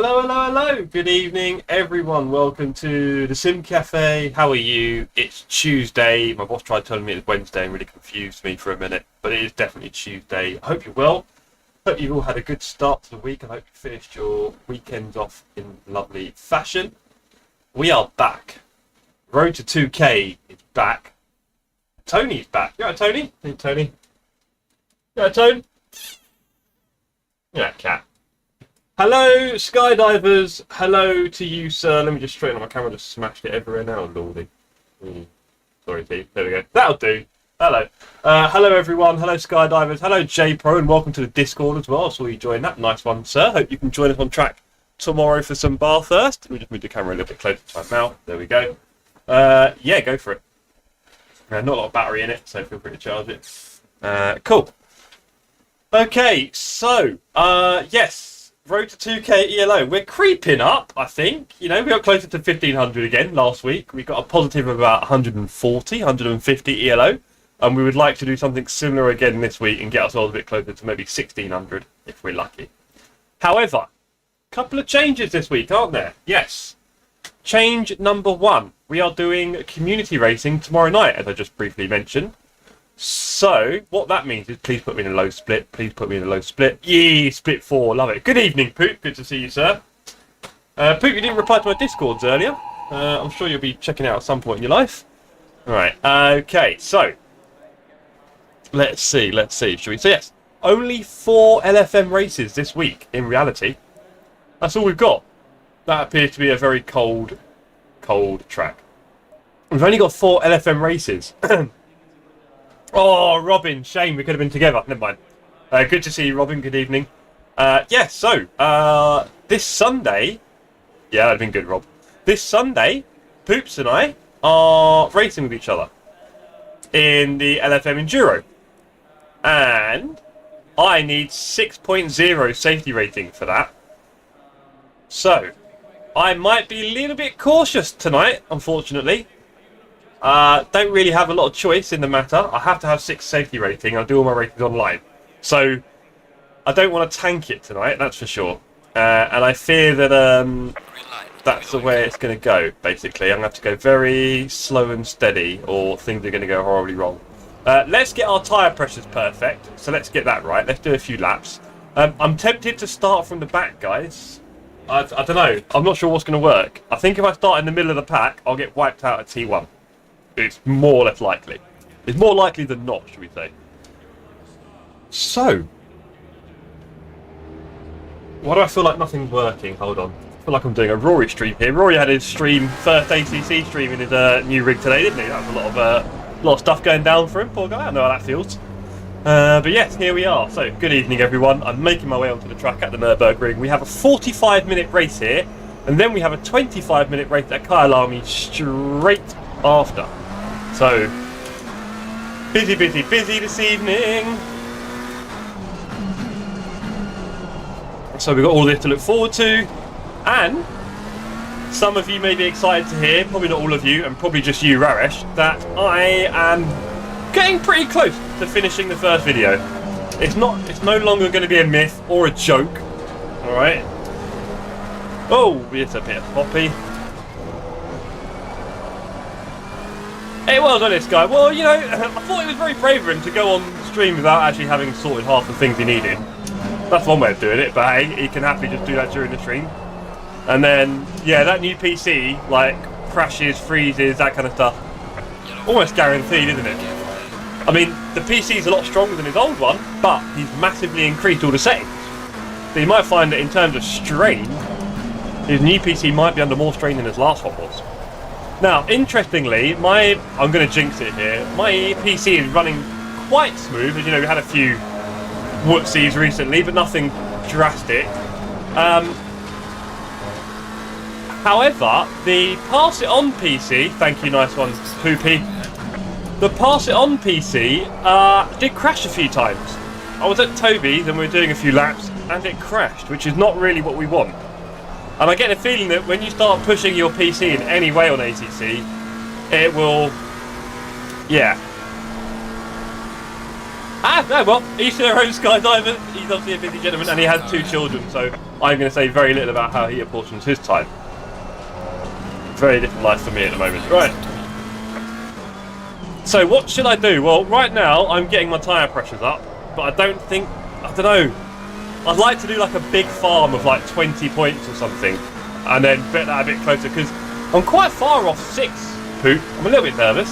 Hello, hello, hello. Good evening, everyone. Welcome to the Sim Cafe. How are you? It's Tuesday. My boss tried telling me it's Wednesday and really confused me for a minute, but it is definitely Tuesday. I hope you're well. Hope you've all had a good start to the week. I hope you finished your weekends off in lovely fashion. We are back. Road to 2K is back. Tony's back. You alright, Tony? Hey, Tony. You alright, Tone? Yeah, cat. Hello, skydivers. Hello to you, sir. Let me just straighten up my camera. Just smashed it everywhere now, lordy. Sorry, Pete. There we go. That'll do. Hello. Hello, everyone. Hello, skydivers. Hello, J-Pro, and welcome to the Discord as well. I saw you join that. Nice one, sir. Hope you can join us on track tomorrow for some Bathurst. Let me just move the camera a little bit closer to my mouth. There we go. Yeah, go for it. Not a lot of battery in it, so feel free to charge it. Cool. Okay, so, yes. Road to 2K ELO. We're creeping up, I think. You know, we got closer to 1,500 again last week. We got a positive of about 140, 150 ELO. And we would like to do something similar again this week and get ourselves a bit closer to maybe 1,600 if we're lucky. However, a couple of changes this week, aren't there? Yes. Change number one. We are doing community racing tomorrow night, as I just briefly mentioned. So, what that means is, please put me in a low split. Please put me in a low split. Yee, split 4. Love it. Good evening, Poop. Good to see you, sir. Poop, you didn't reply to my Discords earlier. I'm sure you'll be checking it out at some point in your life. Alright, okay, so. Let's see. Shall we? So, yes, only 4 LFM races this week, in reality. That's all we've got. That appears to be a very cold track. We've only got 4 LFM races. Oh, Robin, shame we could have been together. Never mind. Good to see you, Robin. Good evening. So, this Sunday... Yeah, that'd been good, Rob. This Sunday, Poops and I are racing with each other in the LFM Enduro. And I need 6.0 safety rating for that. So, I might be a little bit cautious tonight, unfortunately. Don't really have a lot of choice in the matter. I have to have 6 safety rating. I do all my ratings online. So, I don't want to tank it tonight, that's for sure. And I fear that that's the way it's going to go, basically. I'm going to have to go very slow and steady, or things are going to go horribly wrong. Let's get our tyre pressures perfect. So let's get that right. Let's do a few laps. I'm tempted to start from the back, guys. I don't know. I'm not sure what's going to work. I think if I start in the middle of the pack, I'll get wiped out at T1. It's more or less likely. It's more likely than not, should we say. So. Why do I feel like nothing's working? Hold on. I feel like I'm doing a Rory stream here. Rory had his first ACC stream in his new rig today, didn't he? That was a lot of stuff going down for him, poor guy. I know how that feels. But yes, here we are. So, good evening, everyone. I'm making my way onto the track at the Nurburgring. We have a 45-minute race here, and then we have a 25-minute race at Kyalami straight after. So, busy this evening. So we've got all this to look forward to, and some of you may be excited to hear, probably not all of you, and probably just you, Raresh, that I am getting pretty close to finishing the first video. It's no longer going to be a myth or a joke. All right. Oh, it's a bit hoppy. It was on this guy. Well, you know, I thought it was very brave of him to go on stream without actually having sorted half the things he needed. That's one way of doing it, but hey, he can happily just do that during the stream. And then, yeah, that new PC, like, crashes, freezes, that kind of stuff. Almost guaranteed, isn't it? I mean, the PC's a lot stronger than his old one, but he's massively increased all the settings. So you might find that in terms of strain, his new PC might be under more strain than his last one was. Now, interestingly, I'm going to jinx it here, my PC is running quite smooth. As you know, we had a few whoopsies recently, but nothing drastic. However, the Pass It On PC, thank you, nice one, Poopy. The Pass It On PC did crash a few times. I was at Toby's and we were doing a few laps, and it crashed, which is not really what we want. And I get the feeling that when you start pushing your PC in any way on ACC, it will, yeah. Ah, no, well, each to their own, skydiver. He's obviously a busy gentleman and he has 2 children, so I'm going to say very little about how he apportions his time. Very different life for me at the moment. Right. So what should I do? Well, right now I'm getting my tyre pressures up, but I don't know. I'd like to do like a big farm of like 20 points or something, and then bet that a bit closer, because I'm quite far off 6, Poop. I'm a little bit nervous.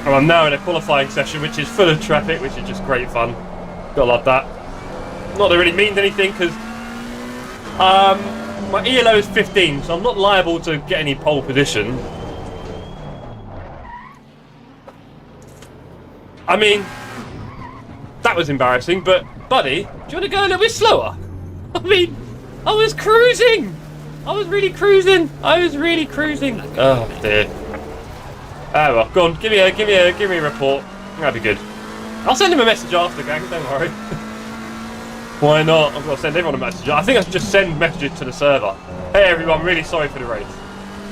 And I'm now in a qualifying session which is full of traffic, which is just great fun. Gotta love that. Not that it really means anything, because my ELO is 15, so I'm not liable to get any pole position. I mean, that was embarrassing, but buddy, do you want to go a little bit slower? I mean, I was cruising! I was really cruising! Oh dear. Ah well, go on, give me a report. That'd be good. I'll send him a message after, gang, don't worry. Why not? I've got to send everyone a message. I think I should just send messages to the server. Hey everyone, really sorry for the race.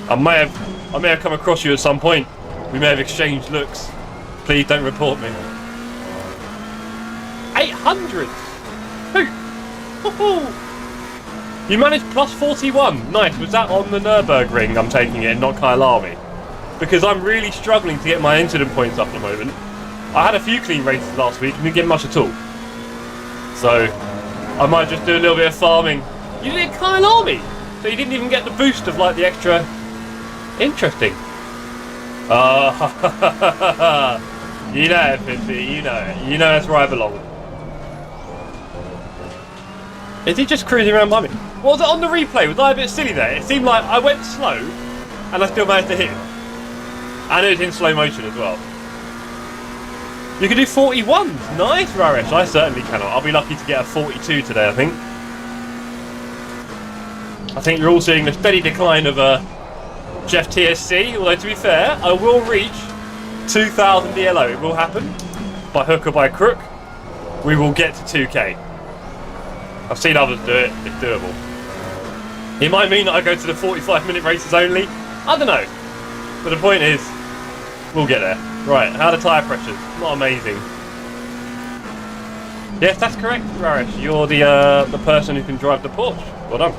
I may have come across you at some point. We may have exchanged looks. Please don't report me. 800! You managed plus 41. Nice. Was that on the Nurburgring? I'm taking it, and not Kyalami. Because I'm really struggling to get my incident points up at the moment. I had a few clean races last week and didn't get much at all. So I might just do a little bit of farming. You did Kyalami, so you didn't even get the boost of like the extra. Interesting. You know it, Pimpy. You know it. You know that's where I belong. Is he just cruising around by me? What was it on the replay? Was I a bit silly there? It seemed like I went slow and I still managed to hit him. And it was in slow motion as well. You can do 41s. Nice, Raresh. I certainly cannot. I'll be lucky to get a 42 today, I think. I think you're all seeing the steady decline of Jeff TSC. Although, to be fair, I will reach 2,000 DLO. It will happen. By hook or by crook. We will get to 2k. I've seen others do it. It's doable. It might mean that I go to the 45-minute races only. I don't know. But the point is, we'll get there. Right, how are the tyre pressures? Not amazing. Yes, that's correct, Raresh. You're the person who can drive the Porsche. Well done.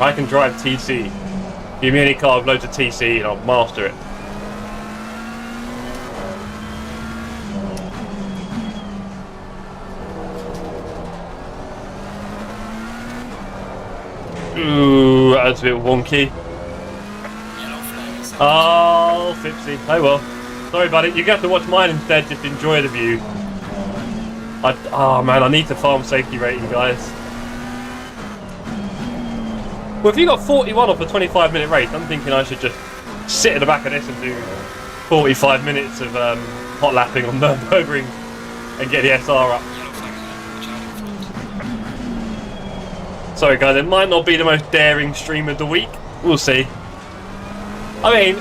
I can drive TC. Give me any car with loads of TC and I'll master it. Ooh, that's a bit wonky. Oh, Fipsy. Oh well. Sorry, buddy. You're going to have to watch mine instead. Just enjoy the view. Oh, man. I need to farm safety rating, guys. Well, if you got 41 off a 25-minute race, I'm thinking I should just sit at the back of this and do 45 minutes of hot lapping on Nurburgring and get the SR up. Sorry, guys. It might not be the most daring stream of the week. We'll see. I mean,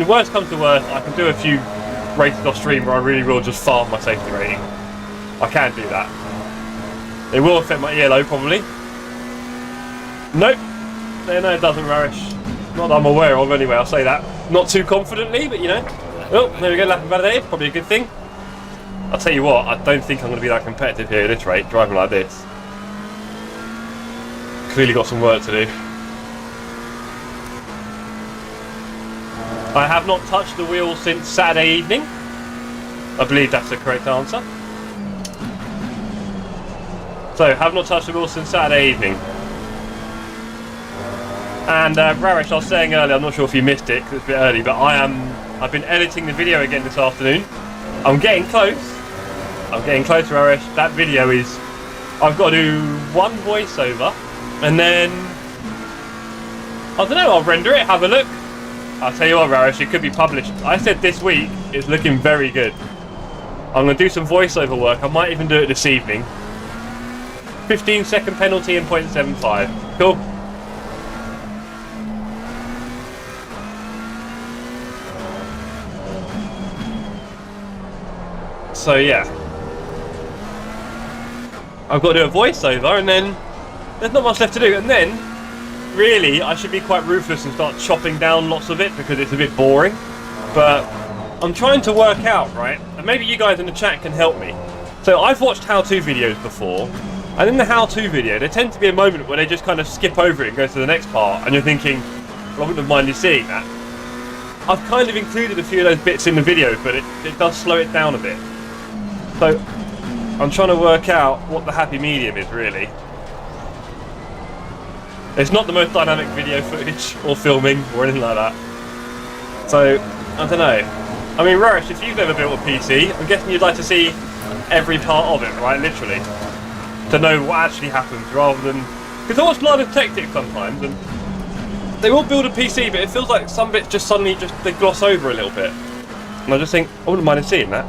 worst comes to worst, I can do a few races off stream where I really will just farm my safety rating. I can do that. It will affect my ELO probably. Nope. No, it doesn't, Raresh. Not that I'm aware of anyway, I'll say that. Not too confidently, but you know. Oh, there we go, lapping validated, probably a good thing. I'll tell you what, I don't think I'm going to be that competitive here at this rate, driving like this. Clearly got some work to do. I have not touched the wheel since Saturday evening. I believe that's the correct answer. So, have not touched the wheel since Saturday evening. And Raresh, I was saying earlier, I'm not sure if you missed it because it's a bit early, but I've been editing the video again this afternoon. I'm getting close. I'm getting close, Raresh. That video is, I've got to do one voiceover, and then I don't know. I'll render it. Have a look. I'll tell you what, Raresh, it could be published. I said this week, it's looking very good. I'm going to do some voiceover work. I might even do it this evening. 15-second penalty in 0.75. Cool. So, yeah. I've got to do a voiceover, and then there's not much left to do. And then, really, I should be quite ruthless and start chopping down lots of it because it's a bit boring. But I'm trying to work out, right? And maybe you guys in the chat can help me. So I've watched how-to videos before, and in the how-to video, there tends to be a moment where they just kind of skip over it and go to the next part, and you're thinking, well, I wouldn't have minded seeing that. I've kind of included a few of those bits in the video, but it does slow it down a bit. So I'm trying to work out what the happy medium is, really. It's not the most dynamic video footage or filming or anything like that. So, I don't know. I mean, Rush, if you've never built a PC, I'm guessing you'd like to see every part of it, right? Literally. To know what actually happens, rather than... Because I watch Line of Tech Tips sometimes, and they will build a PC, but it feels like some bits just suddenly they gloss over a little bit. And I just think, I wouldn't mind seeing that.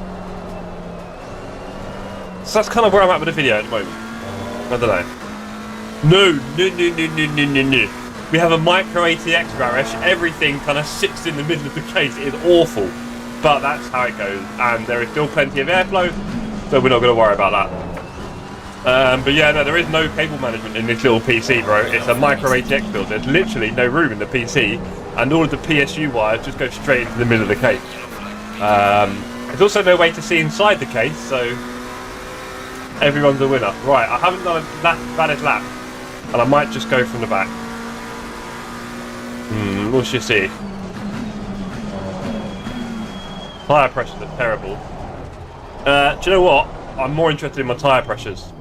So that's kind of where I'm at with the video at the moment. I don't know. No. We have a micro ATX Raresh. Everything kind of sits in the middle of the case. It is awful. But that's how it goes. And there is still plenty of airflow, so we're not going to worry about that. But yeah, no, there is no cable management in this little PC, bro. It's a micro ATX build. There's literally no room in the PC, and all of the PSU wires just go straight into the middle of the case. There's also no way to see inside the case, so everyone's a winner. Right, I haven't done a valid lap, and I might just go from the back. We'll just see. Tyre pressures are terrible. Do you know what? I'm more interested in my tyre pressures.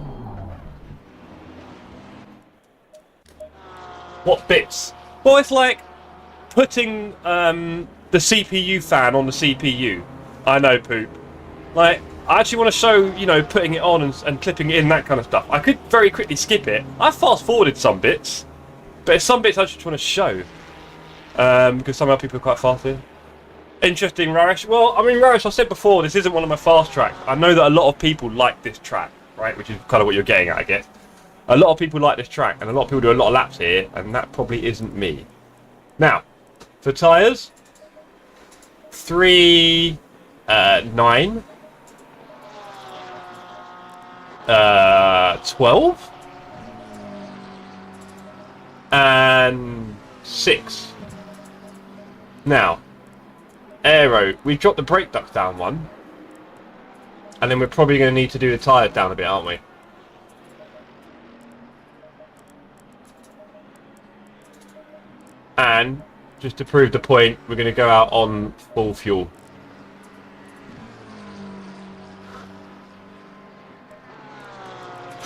What bits? Well, it's like putting the CPU fan on the CPU. I know, poop. Like, I actually want to show, you know, putting it on and clipping it in, that kind of stuff. I could very quickly skip it. I fast-forwarded some bits, but it's some bits I just want to show. Because somehow people are quite fast here. Interesting, Raresh. Well, I mean, Raresh, I said before, this isn't one of my fast tracks. I know that a lot of people like this track, right? Which is kind of what you're getting at, I guess. A lot of people like this track, and a lot of people do a lot of laps here, and that probably isn't me. Now, for tyres, 3, 9, 12, and 6. Now, aero, we've dropped the brake ducts down one, and then we're probably going to need to do the tyres down a bit, aren't we? And just to prove the point, we're going to go out on full fuel.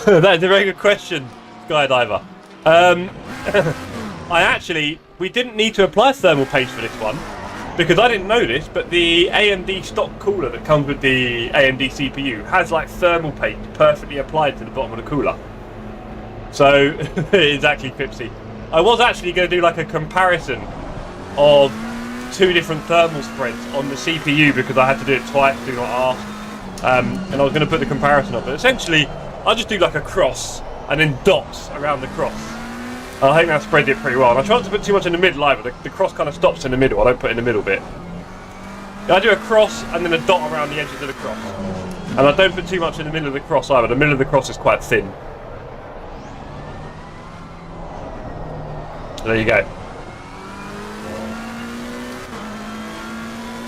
That is a very good question, Skydiver. We didn't need to apply thermal paste for this one, because I didn't know this, but the AMD stock cooler that comes with the AMD CPU has like thermal paste perfectly applied to the bottom of the cooler. So, exactly, Pipsy. I was actually going to do like a comparison of 2 different thermal spreads on the CPU, because I had to do it twice, do not ask. And I was going to put the comparison up, but essentially I'll just do like a cross and then dots around the cross. I think that spread it pretty well. And I tried not to put too much in the middle either. The cross kind of stops in the middle. I don't put in the middle bit. I do a cross and then a dot around the edges of the cross. And I don't put too much in the middle of the cross either. The middle of the cross is quite thin. There you go.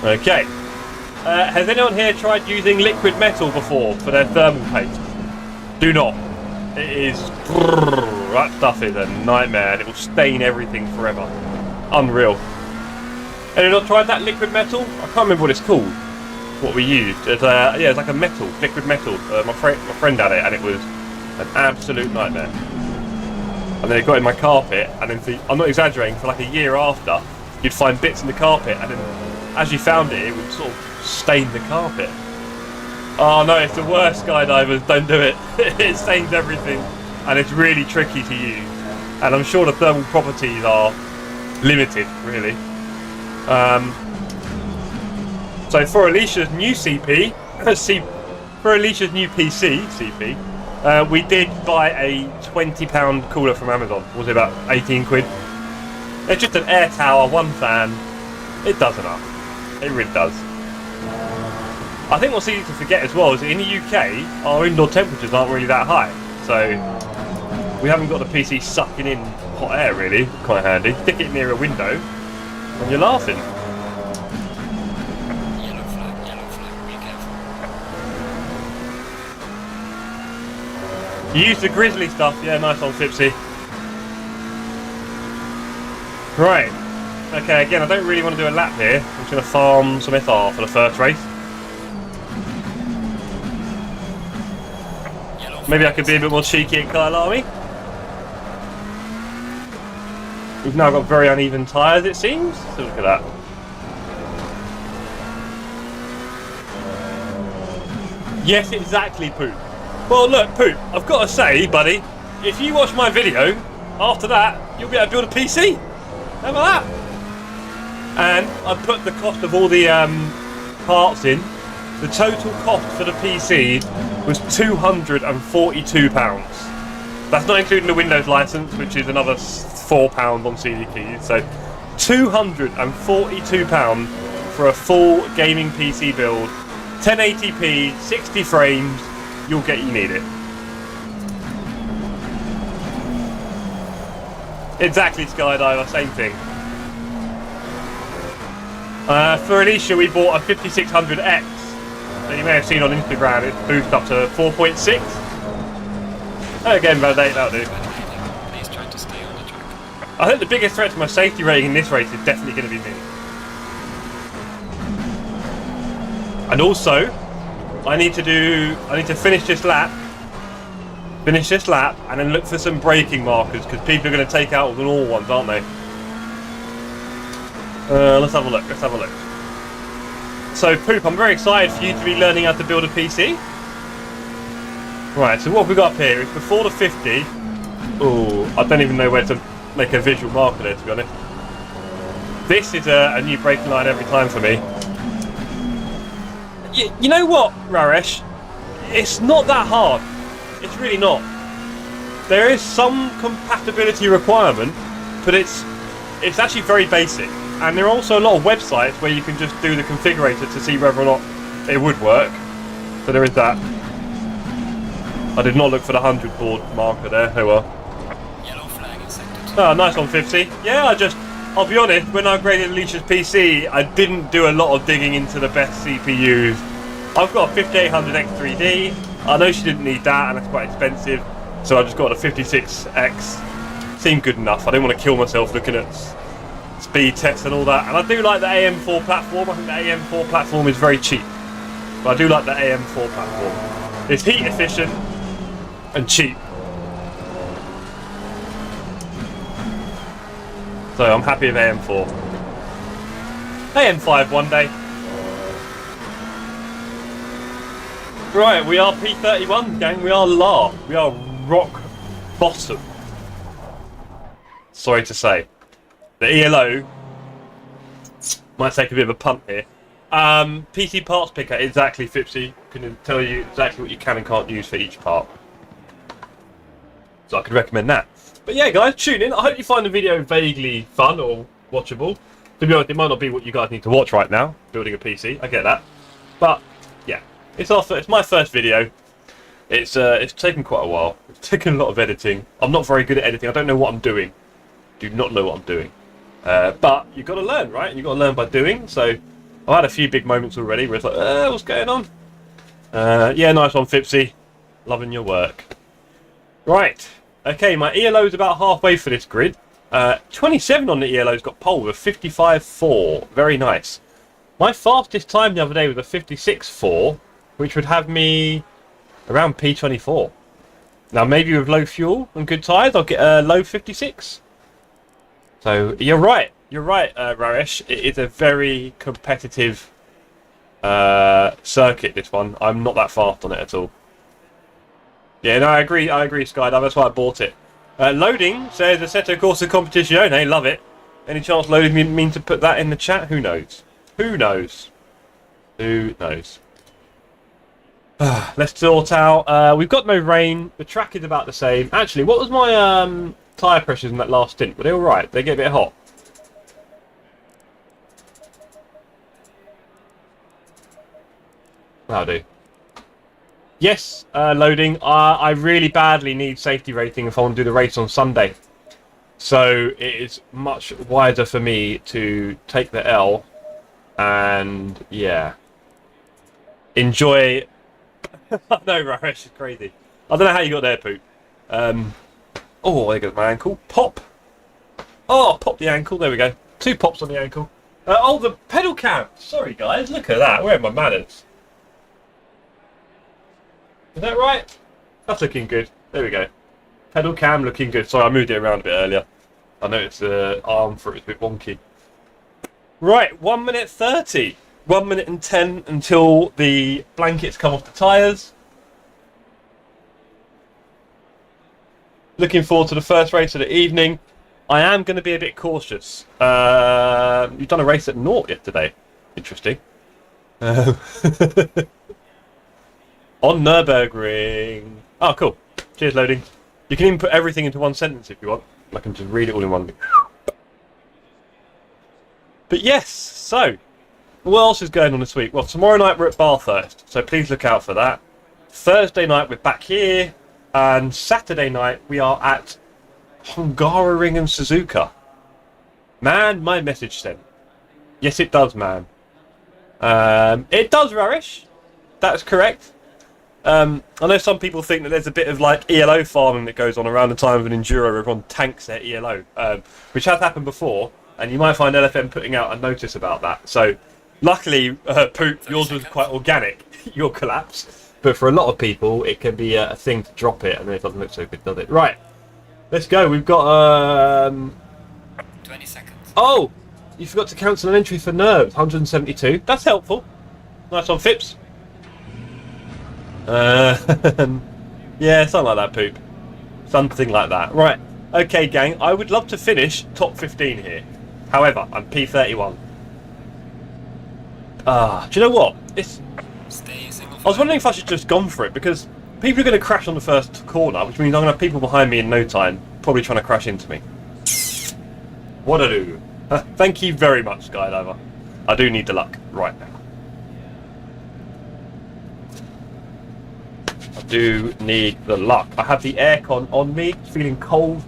Okay. Has anyone here tried using liquid metal before for their thermal paste? Do not. It is... That stuff is a nightmare, and it will stain everything forever. Unreal. Anyone not tried that liquid metal? I can't remember what it's called. What we used. It's yeah, it's like a metal, liquid metal. My friend had it, and it was an absolute nightmare. And then it got in my carpet, and then I'm not exaggerating, for like a year after, you'd find bits in the carpet, and then as you found it, it would sort of stain the carpet. Oh no, it's the worst, skydivers, don't do it. It stains everything, and it's really tricky to use. And I'm sure the thermal properties are limited, really. So for Alicia's new CP, for Alicia's new PC, CP, we did buy a £20 cooler from Amazon. Was it about 18 quid? It's just an air tower, one fan. It does enough. It really does. I think what's easy to forget as well is that in the UK, our indoor temperatures aren't really that high. so we haven't got the PC sucking in hot air really. Quite handy. Stick it near a window and you're laughing. Yellow flag, be careful. You use the grizzly stuff, yeah, nice one, Fipsy. Right, okay, again, I don't really want to do a lap here. I'm just going to farm some FR for the first race. Maybe I could be a bit more cheeky at Kyalami. We've now got very uneven tyres, it seems. So look at that. Yes, exactly, Poop. Well, look, Poop, I've got to say, buddy, if you watch my video, after that, you'll be able to build a PC. How about that? And I put the cost of all the parts in. The total cost for the PC was £242. That's not including the Windows license, which is another £4 on CD keys. So £242 for a full gaming PC build, 1080p, 60 frames. You'll get you need it. Exactly, Skydiver, same thing. For Alicia, we bought a 5600X that you may have seen on Instagram. It's boosted up to 4.6. Again, validate, that'll do. He's trying to stay on the track. I think the biggest threat to my safety rating in this race is definitely going to be me. And also, I need to finish this lap, and then look for some braking markers because people are going to take out all the normal ones, aren't they? Let's have a look. So, Poop, I'm very excited for you to be learning how to build a PC. Right, so what have we got up here? It's before the 50. Oh, I don't even know where to make a visual marker there, to be honest. This is a new braking line every time for me. You know what, Raresh? It's not that hard. It's really not. There is some compatibility requirement, but it's actually very basic. And there are also a lot of websites where you can just do the configurator to see whether or not it would work. So there is that. I did not look for the 100 board marker there. Oh well. Yellow flag in sector 2. Oh, nice one, 50. Yeah, I'll be honest, when I upgraded Alicia's PC, I didn't do a lot of digging into the best CPUs. I've got a 5800X3D. I know she didn't need that, and it's quite expensive. So I just got a 56X. Seemed good enough. I didn't want to kill myself looking at speed tests and all that. And I do like the AM4 platform. I think the AM4 platform is very cheap. But I do like the AM4 platform. It's heat efficient and cheap. So I'm happy with AM4. AM5 one day. Right, we are P31, gang. We are We are rock bottom. Sorry to say. The ELO might take a bit of a punt here. PC parts picker, exactly, Fipsy. Can tell you exactly what you can and can't use for each part. So I could recommend that. But yeah, guys, tune in. I hope you find the video vaguely fun or watchable. To be honest, it might not be what you guys need to watch right now, building a PC. I get that. But yeah, it's my first video. It's taken quite a while. It's taken a lot of editing. I'm not very good at editing. I don't know what I'm doing. Do not know what I'm doing. But you've got to learn, right? And you've got to learn by doing. So I've had a few big moments already where it's like, what's going on? Yeah, nice one, Fipsy. Loving your work. Right. Okay, my ELO's about halfway for this grid. 27 on the ELO's got pole with a 55.4. Very nice. My fastest time the other day was a 56.4, which would have me around P24. Now, maybe with low fuel and good tyres, I'll get a low 56. So, you're right. You're right, Raresh. It is a very competitive circuit, this one. I'm not that fast on it at all. Yeah, no, I agree, Skydive. That's why I bought it. Loading says Assetto Corsa Competizione. Love it. Any chance Loading mean to put that in the chat? Who knows? Who knows? Who knows? Let's sort out. We've got no rain. The track is about the same. Actually, what was my tyre pressures in that last stint? Were they all right? They get a bit hot. That'll do. Yes, loading. I really badly need safety rating if I want to do the race on Sunday. So it is much wiser for me to take the L and, yeah, enjoy... No, Raresh is crazy. I don't know how you got there, Poop. Oh, there goes my ankle. Pop. Oh, pop the ankle. There we go. 2 pops on the ankle. Oh, the pedal cam. Sorry, guys. Look at that. Where are my manners? Is that right? That's looking good. There we go. Pedal cam looking good. Sorry, I moved it around a bit earlier. I noticed the arm for it was a bit wonky. Right, 1 minute 30. 1 minute and 10 until the blankets come off the tyres. Looking forward to the first race of the evening. I am going to be a bit cautious. You've done a race at Naught yesterday. Interesting. On Nurburgring. Oh, cool. Cheers, loading. You can even put everything into one sentence if you want. I can just read it all in one. But yes, so what else is going on this week? Well, tomorrow night we're at Bathurst, so please look out for that. Thursday night we're back here, and Saturday night we are at Hungaroring and Suzuka. Man, my message sent. Yes, it does, man. It does, Rarish. That's correct. I know some people think that there's a bit of like ELO farming that goes on around the time of an enduro where everyone tanks their ELO, which has happened before, and you might find LFM putting out a notice about that. So, luckily, Poop, yours was quite organic, your collapse. But for a lot of people, it can be a thing to drop it, and then it doesn't look so good, does it? Right, let's go. We've got 20 seconds. Oh, you forgot to cancel an entry for Nerves, 172. That's helpful. Nice one, Phipps. Yeah, something like that, Poop. Something like that. Right. Okay, gang. I would love to finish top 15 here. However, I'm P31. Do you know what? I was wondering if I should just gone for it, because people are going to crash on the first corner, which means I'm going to have people behind me in no time, probably trying to crash into me. What a do. Thank you very much, Skydiver. I do need the luck right now. I do need the luck. I have the aircon on me, feeling cold.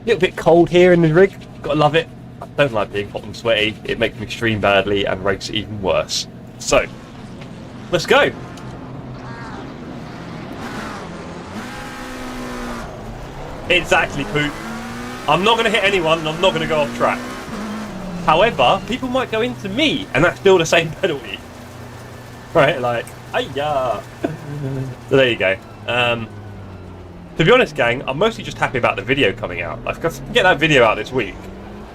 A little bit cold here in the rig. Gotta love it. I don't like being hot and sweaty. It makes me stream badly and makes it even worse. So, let's go. Exactly, Poop. I'm not going to hit anyone and I'm not going to go off track. However, people might go into me and that's still the same penalty. Right, like, ayah. So there you go. To be honest, gang, I'm mostly just happy about the video coming out. Like, if I can get that video out this week,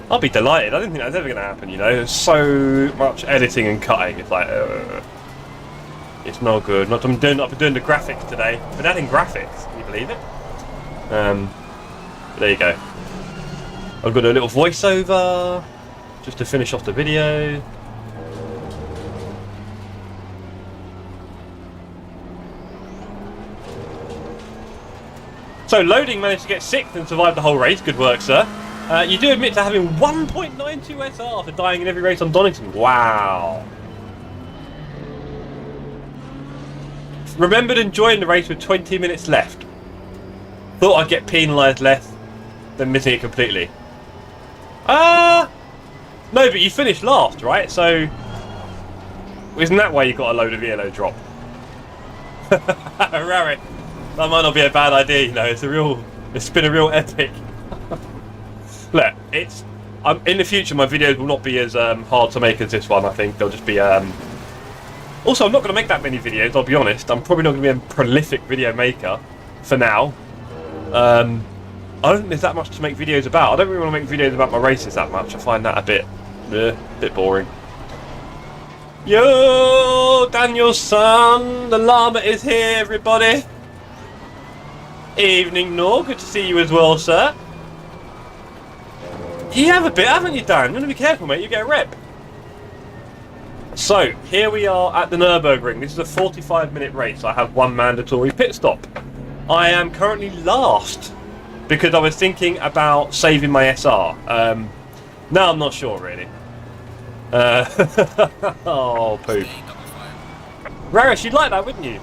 I'll be delighted. I didn't think that was ever going to happen, you know. There's so much editing and cutting. It's like, it's not good. I've been doing the graphics today. I've been adding graphics. Can you believe it? There you go. I've got a little voiceover just to finish off the video. So Loading managed to get 6th and survive the whole race. Good work, sir. You do admit to having 1.92 SR for dying in every race on Donington. Wow. Remembered enjoying the race with 20 minutes left. Thought I'd get penalised less than missing it completely. No, but you finished last, right? So, isn't that why you got a load of ELO drop? Rarick. That might not be a bad idea, you know. It's been a real epic. Look, in the future my videos will not be as hard to make as this one. I think they'll just be. Also, I'm not going to make that many videos. I'll be honest. I'm probably not going to be a prolific video maker for now. I don't think there's that much to make videos about. I don't really want to make videos about my races that much. I find that a bit boring. Yo, Daniel's son, the llama is here, everybody. Evening, Nor. Good to see you as well, sir. You have a bit, haven't you, Dan? You want to be careful, mate. You get a rep. So, here we are at the Nurburgring. This is a 45-minute race. I have one mandatory pit stop. I am currently last because I was thinking about saving my SR. Now I'm not sure, really. Oh, poop. Rarish, you'd like that, wouldn't you?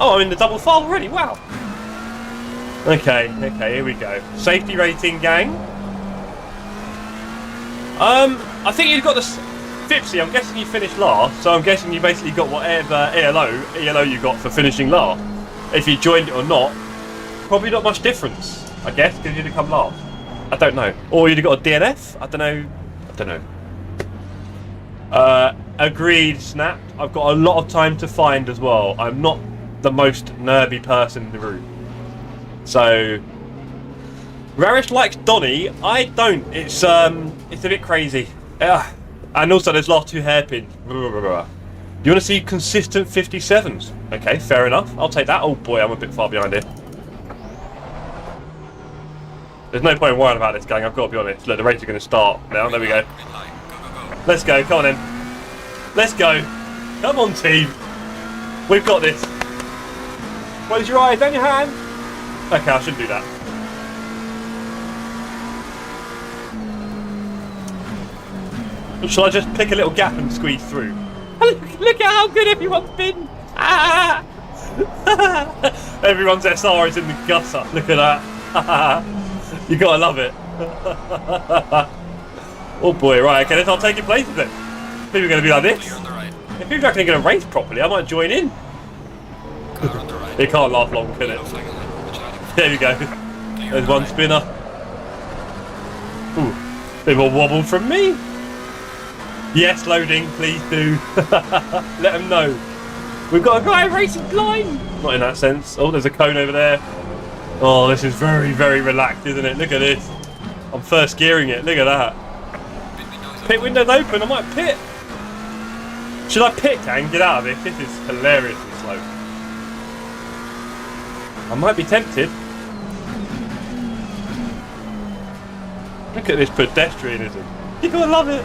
Oh, I'm in the double file already. Wow. Okay, here we go. Safety rating, gang. I think you've got the Fipsy. I'm guessing you finished last, so I'm guessing you basically got whatever ELO you got for finishing last. If you joined it or not, probably not much difference, I guess, because you'd have come last. I don't know. Or you'd have got a DNF. I don't know. Agreed, snapped. I've got a lot of time to find as well. I'm not the most nerdy person in the room. So, Rarish likes Donny. I don't. It's a bit crazy. And also, those last two hairpins. You want to see consistent 57s? Okay, fair enough. I'll take that. Oh boy, I'm a bit far behind here. There's no point in worrying about this, gang. I've got to be honest. Look, the race is going to start now. There we go. Let's go. Come on, then. Let's go. Come on, team. We've got this. Close your eyes. Down your hand. Okay, I shouldn't do that. Shall I just pick a little gap and squeeze through? Look at how good everyone's been! Ah! Everyone's SR is in the gutter. Look at that. You gotta love it. Oh boy, right, okay, let's start taking places then. People are going to be like this. If people are actually going to race properly, I might join in. It can't last long, can it? There we go. There's one spinner. Ooh, bit of a wobble from me. Yes, loading, please do. Let them know. We've got a guy racing blind. Not in that sense. Oh, there's a cone over there. Oh, this is very, very relaxed, isn't it? Look at this. I'm first gearing it. Look at that. Pit windows open. I might pit. Should I pit and get out of it? This is hilariously slow. I might be tempted. Look at this pedestrianism. You gotta love it.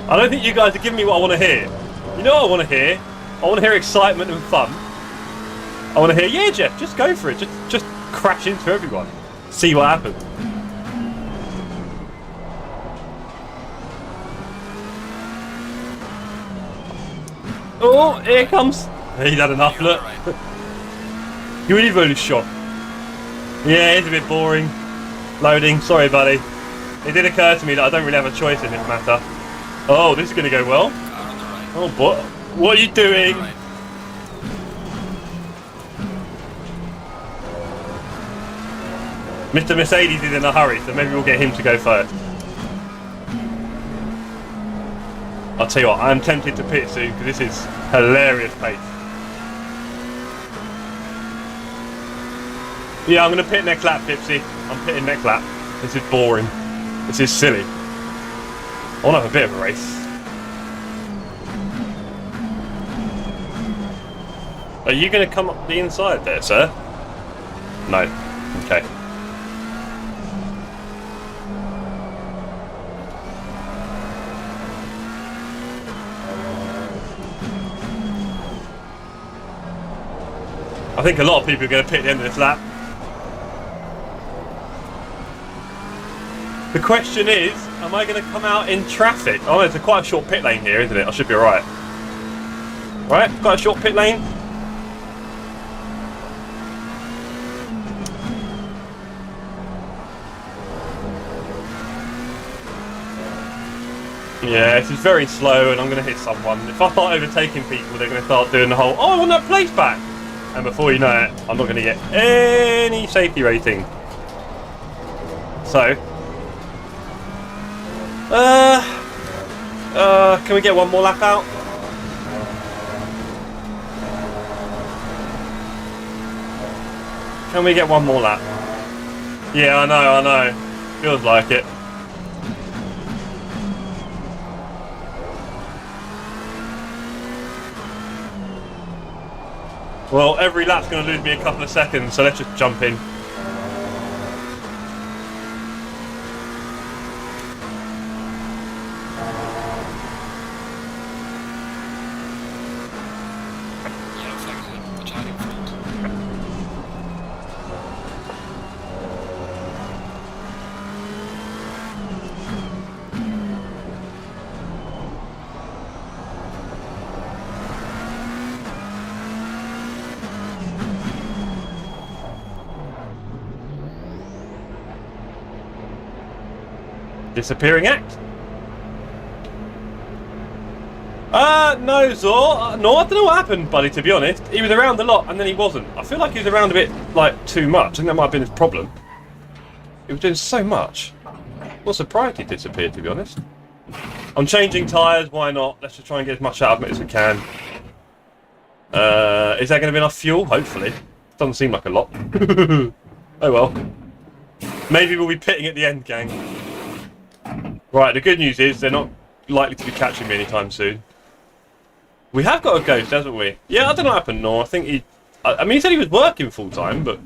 I don't think you guys are giving me what I want to hear. You know what I want to hear? I want to hear excitement and fun. I want to hear, yeah, Jeff, just go for it. Just crash into everyone. See what happens. Oh, here it comes. He's had enough, look. You really really shot. Yeah, it's a bit boring. Loading, sorry buddy. It did occur to me that I don't really have a choice in this matter. Oh, this is going to go well. Oh, what are you doing? Mr. Mercedes is in a hurry, so maybe we'll get him to go first. I'll tell you what, I'm tempted to pit soon because this is hilarious pace. Yeah, I'm going to pit next lap, Pipsy. I'm pitting next lap. This is boring. This is silly. I want to have a bit of a race. Are you going to come up the inside there, sir? No. Okay. I think a lot of people are going to pit at the end of this lap. The question is, am I going to come out in traffic? Oh, it's quite a short pit lane here, isn't it? I should be alright. Right, quite a short pit lane. Yeah, this is very slow and I'm going to hit someone. If I start overtaking people, they're going to start doing the whole, oh, I want that place back. And before you know it, I'm not going to get any safety rating. So, can we get one more lap out? Can we get one more lap? Yeah, I know. Feels like it. Well, every lap's going to lose me a couple of seconds, so let's just jump in. Disappearing act. No, Zor. No, I don't know what happened, buddy, to be honest. He was around a lot, and then he wasn't. I feel like he was around a bit, like, too much. I think that might have been his problem. He was doing so much. I'm not surprised he disappeared, to be honest. I'm changing tyres, why not? Let's just try and get as much out of it as we can. Is there going to be enough fuel? Hopefully. Doesn't seem like a lot. Oh well. Maybe we'll be pitting at the end, gang. Right, the good news is they're not likely to be catching me anytime soon. We have got a ghost, haven't we? Yeah, I don't know what happened, no. I think he... I mean, he said he was working full time, but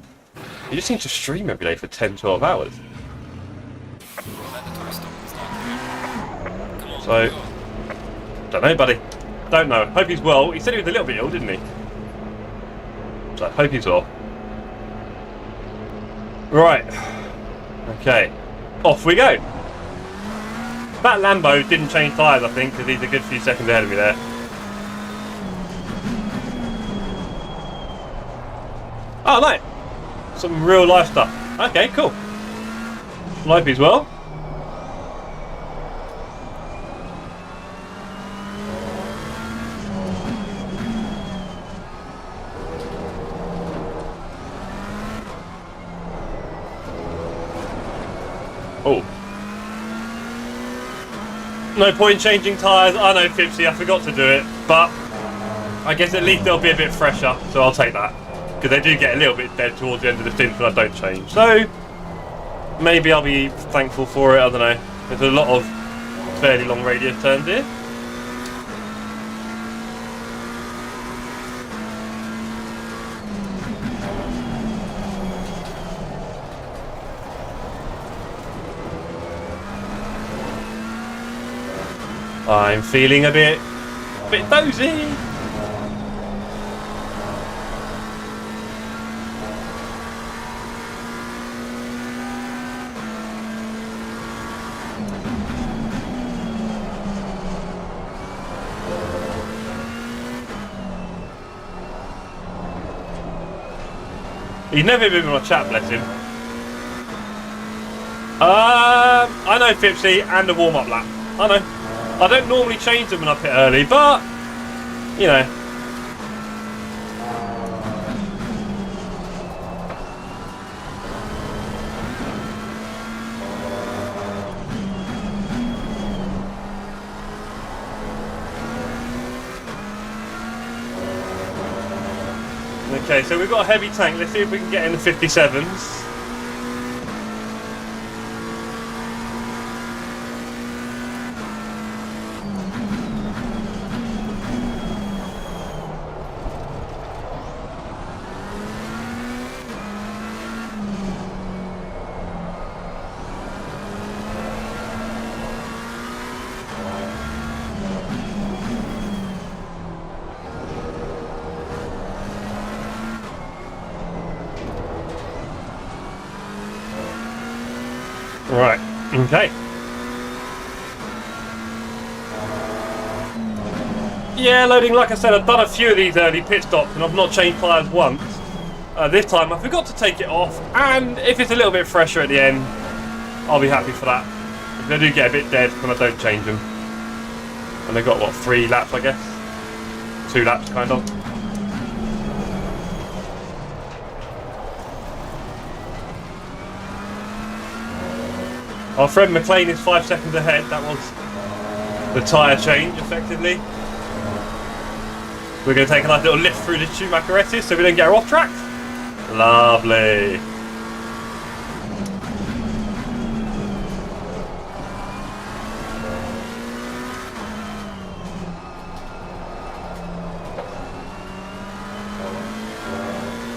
he just seems to stream every day for 10, 12 hours. So, don't know, buddy. Don't know. Hope he's well. He said he was a little bit ill, didn't he? So, I hope he's well. Right. Okay. Off we go. That Lambo didn't change tyres, I think, because he's a good few seconds ahead of me there. Oh, no. Some real life stuff. Okay, cool. Life as well. Oh. No point changing tyres. I know, Fipsy, I forgot to do it. But I guess at least they'll be a bit fresher, so I'll take that. Because they do get a little bit dead towards the end of the stint when I don't change. So, maybe I'll be thankful for it, I don't know. There's a lot of fairly long radius turns here. I'm feeling a bit dozy. He's never been in my chat, bless him. I know, Fipsy, and a warm-up lap. I know. I don't normally change them when I pit early, but, you know. Okay, so we've got a heavy tank. Let's see if we can get in the 57s. Right, okay. Yeah, loading, like I said, I've done a few of these early pit stops and I've not changed tyres once. This time I forgot to take it off, and if it's a little bit fresher at the end, I'll be happy for that. If they do get a bit dead when I don't change them. And they've got, what, 3 laps, I guess? 2 laps, kind of. Our friend McLean is 5 seconds ahead. That was the tyre change, effectively. We're going to take a nice little lift through the Schumacher so we don't get her off track. Lovely.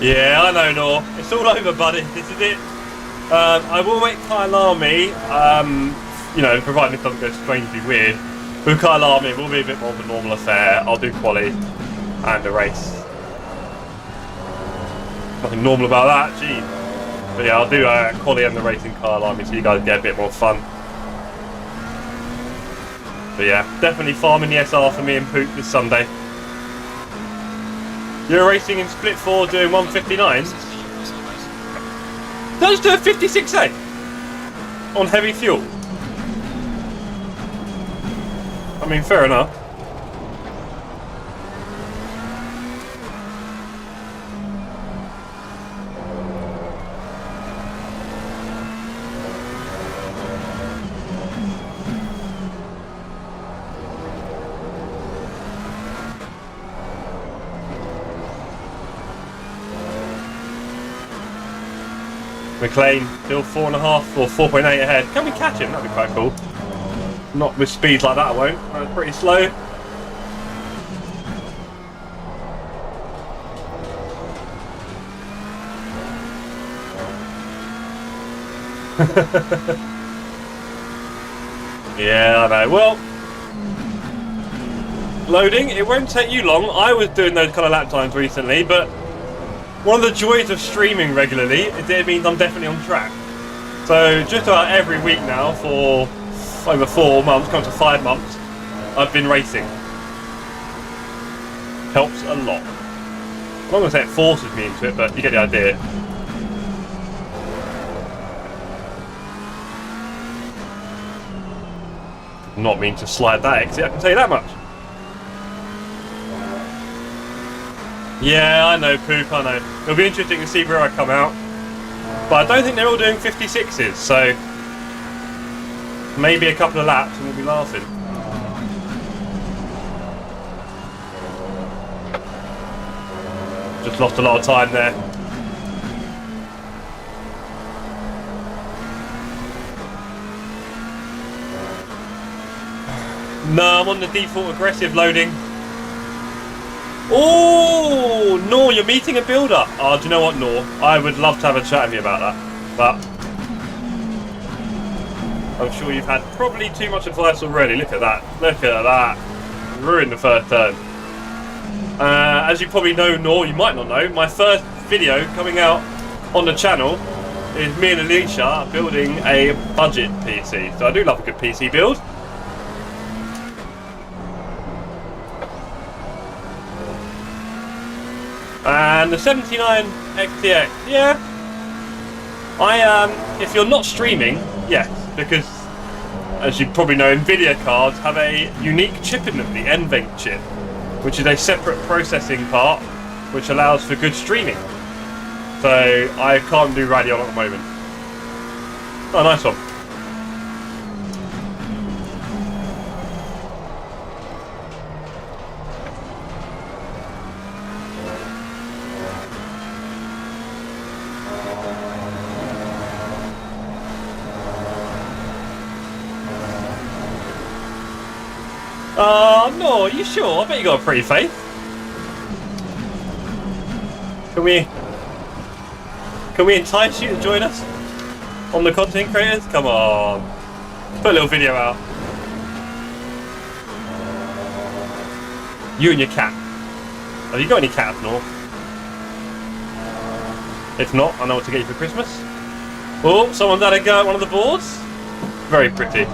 Yeah, I know, Nor. It's all over, buddy. This is it. I will make Kyalami, you know, providing it doesn't go strangely weird. With Kyalami, it will be a bit more of a normal affair. I'll do quali and a race. Nothing normal about that, geez. But yeah, I'll do quali and the race in Kyalami so you guys get a bit more fun. But yeah, definitely farming the SR for me and Poot this Sunday. You're racing in Split 4 doing 159s? Let's do a 56A on heavy fuel. mean, fair enough. McLean still 4.5 or 4.8 ahead. Can we catch him? That'd be quite cool. Not with speeds like that, I won't. That's pretty slow. Yeah, I know. Well, loading, it won't take you long. I was doing those kind of lap times recently, but one of the joys of streaming regularly is it means I'm definitely on track. So just about every week now for over 4 months, coming to 5 months, I've been racing. Helps a lot. I'm not going to say it forces me into it, but you get the idea. Did not mean to slide that exit, I can tell you that much. Yeah, I know, Poop, I know. It'll be interesting to see where I come out. But I don't think they're all doing 56s, so maybe a couple of laps and we'll be laughing. Just lost a lot of time there. No, I'm on the default aggressive loading. Oh, Nor, you're meeting a builder. Oh, do you know what, Nor? I would love to have a chat with you about that. But I'm sure you've had probably too much advice already. Look at that. Look at that. Ruined the first turn. As you probably know, Nor, you might not know, my first video coming out on the channel is me and Alicia building a budget PC. So I do love a good PC build. And the 79 XTX, yeah. If you're not streaming, yes, because as you probably know, Nvidia cards have a unique chip in them, the NVENC chip, which is a separate processing part, which allows for good streaming. So I can't do Radeon at the moment. Oh, nice one. No, are you sure? I bet you got a pretty face. Can we entice you to join us on the content creators? Come on. Put a little video out. You and your cat. Have you got any cats, Nor? If not, I know what to get you for Christmas. Oh, someone's had a go at one of the boards. Very pretty.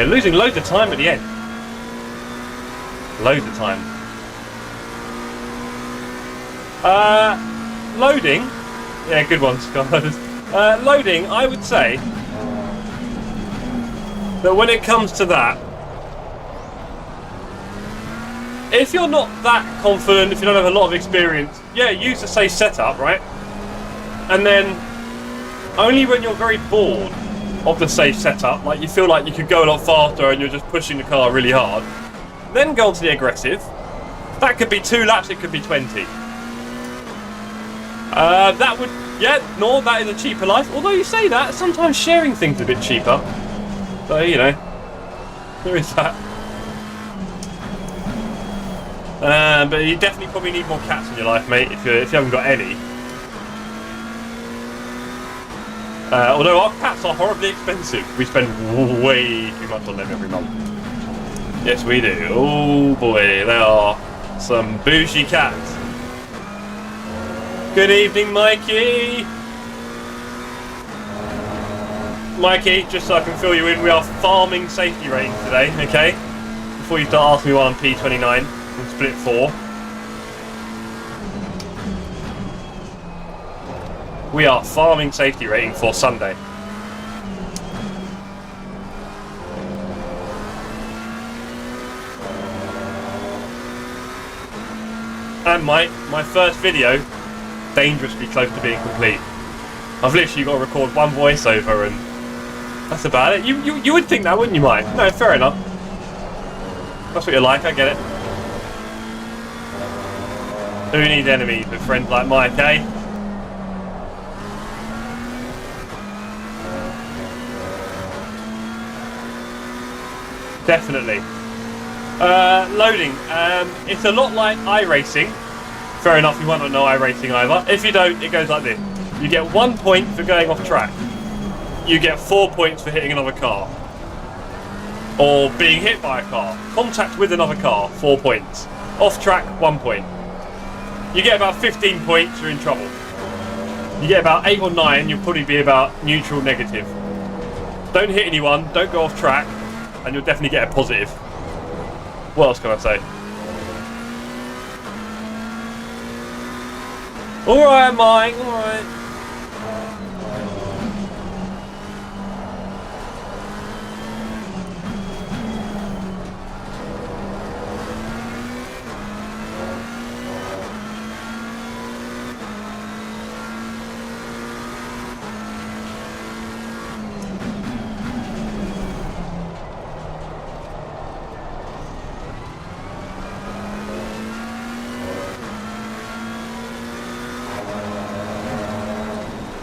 Losing loads of time at the end. Loads of time. Loading. Yeah, good one, Scott. Loading, I would say that when it comes to that, if you're not that confident, if you don't have a lot of experience, yeah, use the safe setup, right? And then only when you're very bored of the safe setup, like you feel like you could go a lot faster and you're just pushing the car really hard, then go on to the aggressive. That could be 2 laps, it could be 20. That would, yeah, no, that is a cheaper life. Although you say that, sometimes sharing things a bit cheaper. So, you know, there is that. But you definitely probably need more cats in your life, mate, if you haven't got any. Although our cats are horribly expensive. We spend way too much on them every month. Yes, we do. Oh boy, there are some bougie cats. Good evening, Mikey. Mikey, just so I can fill you in, we are farming safety range today, okay? Before you start asking me why I'm P29 and split 4. We are farming safety rating for Sunday. And my first video, dangerously close to being complete. I've literally got to record one voiceover and that's about it. You would think that, wouldn't you, Mike? No, fair enough. That's what you like, I get it. Who needs enemies with friends like Mike, eh? Definitely. Loading. It's a lot like iRacing. Fair enough, you might not know iRacing either. If you don't, it goes like this. You get 1 point for going off track. You get 4 points for hitting another car. Or being hit by a car. Contact with another car, 4 points. Off track, 1 point. You get about 15 points, you're in trouble. You get about 8 or 9, you'll probably be about neutral, negative. Don't hit anyone, don't go off track, and you'll definitely get a positive. What else can I say? Alright, Mike, alright.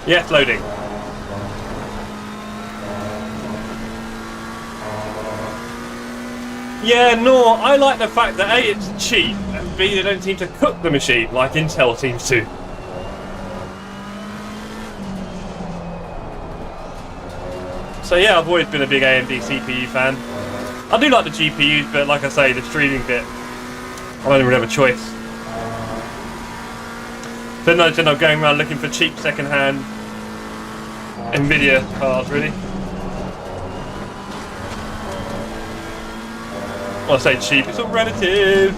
Yes, loading. Yeah, no, I like the fact that A, it's cheap, and B, they don't seem to cook the machine like Intel seems to. So yeah, I've always been a big AMD CPU fan. I do like the GPUs, but like I say, the streaming bit, I don't really have a choice. So no, end up going around looking for cheap second-hand Nvidia cards, really. Well, I say cheap, it's all relative.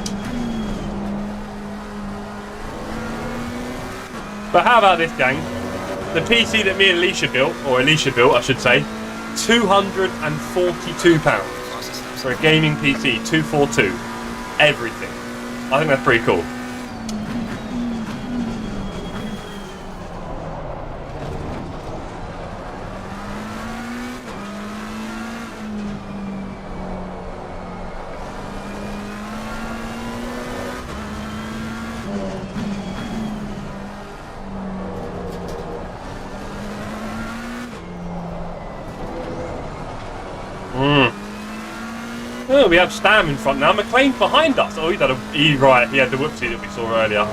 But how about this, gang? The PC that me and Alicia built, or Alicia built, I should say, £242 for a gaming PC, 242. Everything. I think that's pretty cool. Oh, we have Stam in front now. McLean's behind us. Oh, right. He had the whoopsie that we saw earlier.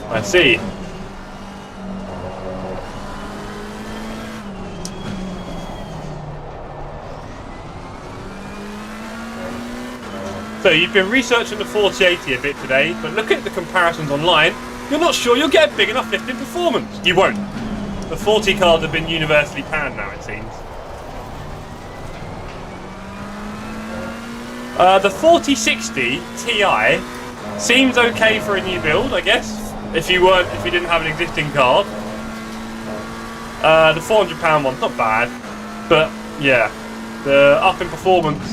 I see. So you've been researching the 4080 a bit today, but look at the comparisons online. You're not sure you'll get a big enough lift in performance. You won't. The 40 cards have been universally panned now, it seems. The 4060 Ti seems okay for a new build, I guess, if you didn't have an existing card. The £400 one's not bad, but yeah, the up in performance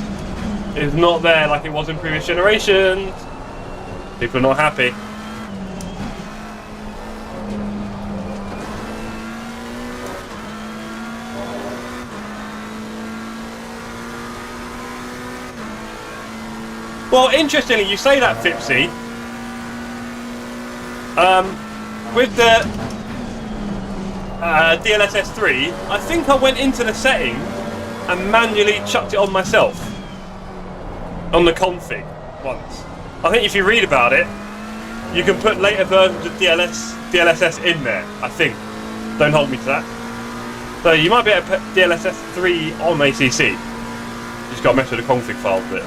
is not there like it was in previous generations. People are not happy. Well, interestingly, you say that, Fipsy. With the DLSS 3, I think I went into the settings and manually chucked it on myself. On the config once. I think if you read about it, you can put later versions of DLSS in there, I think. Don't hold me to that. So you might be able to put DLSS 3 on ACC. You just got to mess with the config file a bit.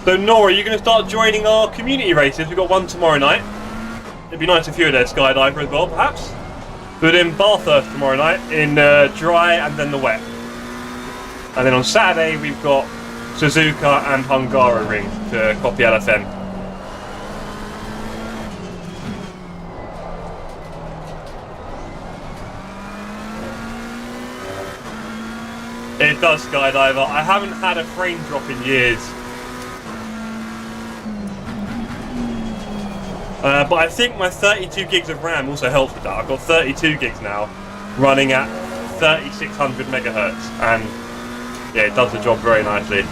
So Nora, are you going to start joining our community races? We've got one tomorrow night in It'd be nice if you were there, Skydiver, as well, perhaps. But in Bathurst tomorrow night, in dry and then the wet. And then on Saturday, we've got Suzuka and Hungaroring to copy LSM. It does, Skydiver. I haven't had a frame drop in years. But I think my 32 gigs of RAM also helps with that. I've got 32 gigs now, running at 3600 megahertz, and yeah, it does the job very nicely.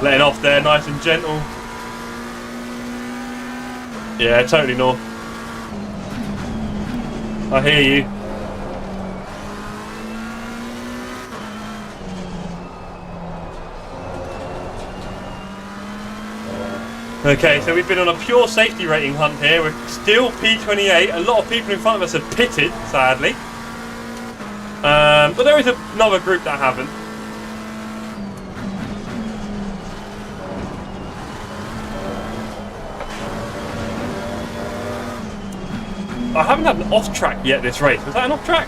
Letting off there, nice and gentle. Yeah, totally north. I hear you. Okay, so we've been on a pure safety rating hunt here. We're still P28. A lot of people in front of us have pitted, sadly. But there is another group that haven't. I haven't had an off track yet this race. Was that an off track?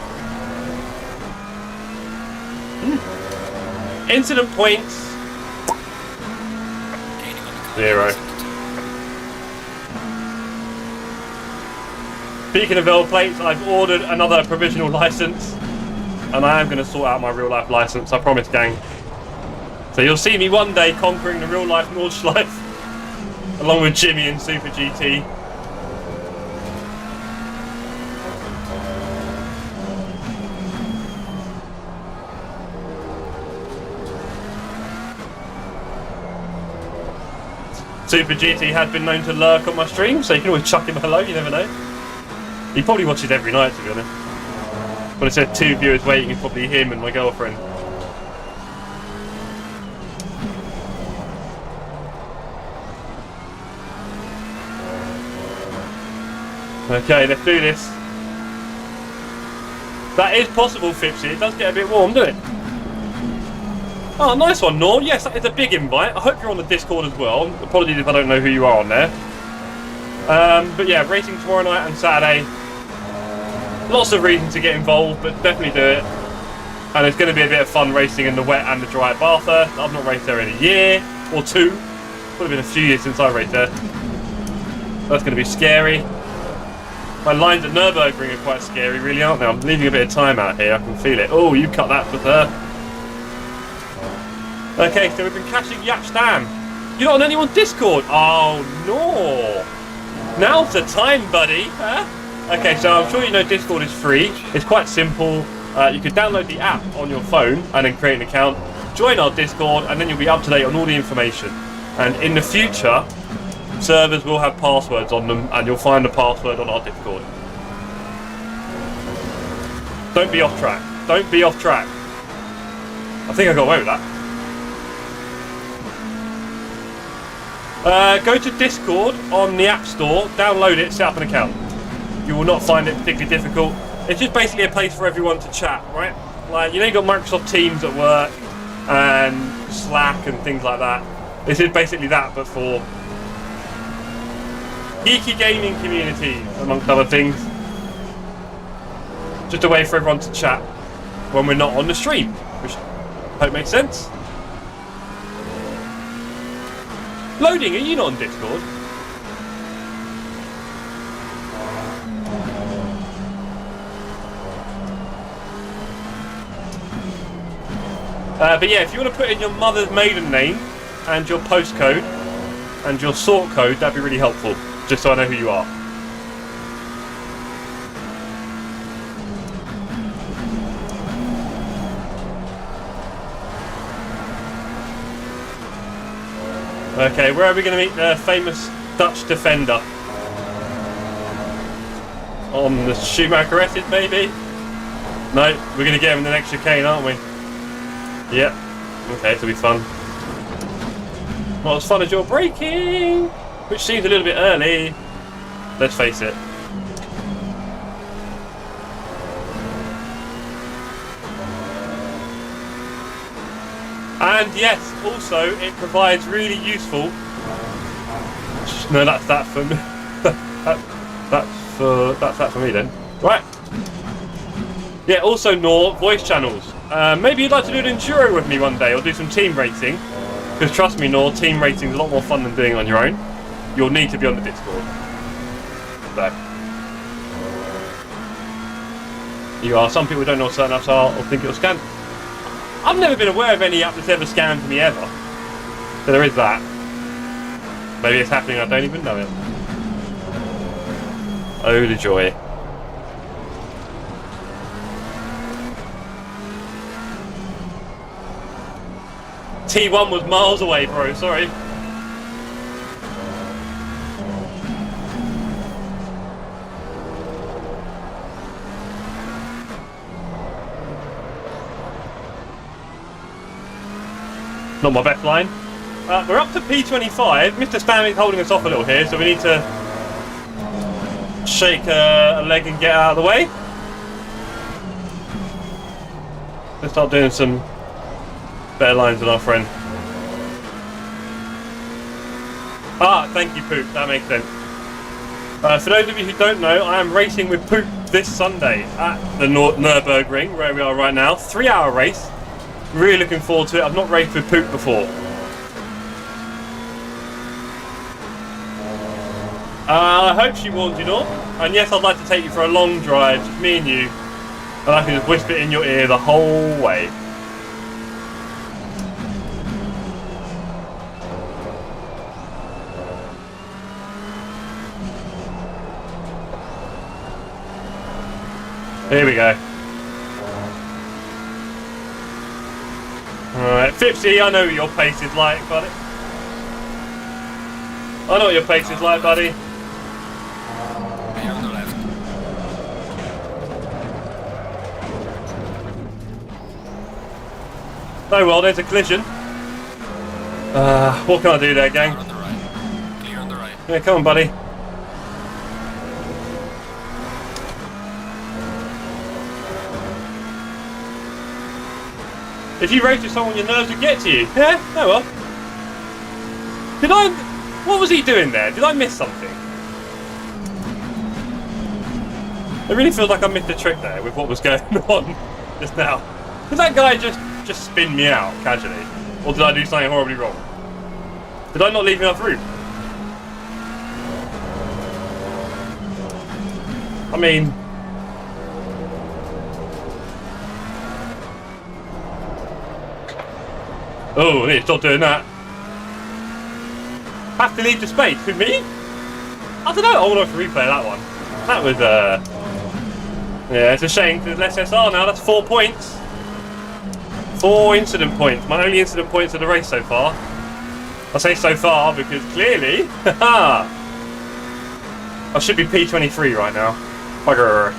Incident points 0. Speaking of L plates, I've ordered another provisional license, and I am going to sort out my real life license, I promise, gang. So you'll see me one day conquering the real life Nordschleife, along with Jimmy and Super GT. Super GT has been known to lurk on my stream, so you can always chuck him a hello, you never know. He probably watches every night, to be honest. When I said 2 viewers waiting, it's probably him and my girlfriend. Okay, let's do this. That is possible, Fipsy. It does get a bit warm, doesn't it? Oh, nice one, Nor. Yes, that is a big invite. I hope you're on the Discord as well. Apologies if I don't know who you are on there. But yeah, racing tomorrow night and Saturday. Lots of reasons to get involved, but definitely do it. And it's going to be a bit of fun racing in the wet and the dry at Bathurst. I've not raced there in a year or 2. Would have been a few years since I raced there. That's going to be scary. My lines at Nurburgring are quite scary, really, aren't they? I'm leaving a bit of time out here. I can feel it. Oh, you cut that with her. Okay, so we've been catching Yapstam. You're not on anyone's Discord? Oh, no. Now's the time, buddy. Huh? Okay, so I'm sure you know Discord is free. It's quite simple. You can download the app on your phone and then create an account, join our Discord, and then you'll be up to date on all the information. And in the future, servers will have passwords on them, and you'll find the password on our Discord. Don't be off track. Don't be off track. I think I got away with that. Go to Discord on the App Store, download it, set up an account. You will not find it particularly difficult. It's just basically a place for everyone to chat, right? Like, you know, you've got Microsoft Teams at work and Slack and things like that. This is basically that, but for geeky gaming communities, amongst other things. Just a way for everyone to chat when we're not on the stream, which I hope makes sense. Loading, are you not on Discord? But yeah, if you want to put in your mother's maiden name and your postcode and your sort code, that'd be really helpful, just so I know who you are. Okay, where are we going to meet the famous Dutch defender? On the Schumacher S's, maybe? No, we're going to get him in the next chicane, aren't we? Yep. Okay, this'll be fun. Not as fun as your braking, which seems a little bit early. Let's face it. And yes, also it provides really useful No, that's that for me. That's that for me then. Right. Yeah, also Nor, voice channels. Maybe you'd like to do an enduro with me one day, or do some team racing. Because trust me, Nor, team racing is a lot more fun than doing it on your own. You'll need to be on the Discord. So. You are. Some people don't know what certain apps are, or think it'll scan. I've never been aware of any app that's ever scanned me ever. So there is that. Maybe it's happening, I don't even know it. Oh, the joy. T1 was miles away, bro, sorry. Not my best line. We're up to P25. Mr. Stanley's holding us off a little here, so we need to shake a leg and get out of the way. Let's start doing some better lines than our friend. Ah, thank you, Poop. That makes sense. For those of you who don't know, I am racing with Poop this Sunday at the Nurburgring, where we are right now. 3-hour race. Really looking forward to it. I've not raced with Poop before. I hope she warned you not. And yes, I'd like to take you for a long drive, just me and you. And I can just whisper in your ear the whole way. Here we go. Alright, Fipsy, I know what your pace is like, buddy. I know what your pace is like, buddy. Here on the left. Oh well, there's a collision. What can I do there, gang? Clear on the right. Clear on the right. Yeah, come on, buddy. If you race with someone, your nerves would get to you. Yeah, oh well. What was he doing there? Did I miss something? It really feels like I missed a trick there with what was going on just now. Did that guy just spin me out casually? Or did I do something horribly wrong? Did I not leave enough room? I mean... Oh, I need to stop doing that. Have to leave the space with me? I don't know. I want to replay that one. That was, yeah, it's a shame because there's less SR now. That's 4 points. 4 incident points. My only incident points of the race so far. I say so far because clearly, I should be P23 right now. Bugger.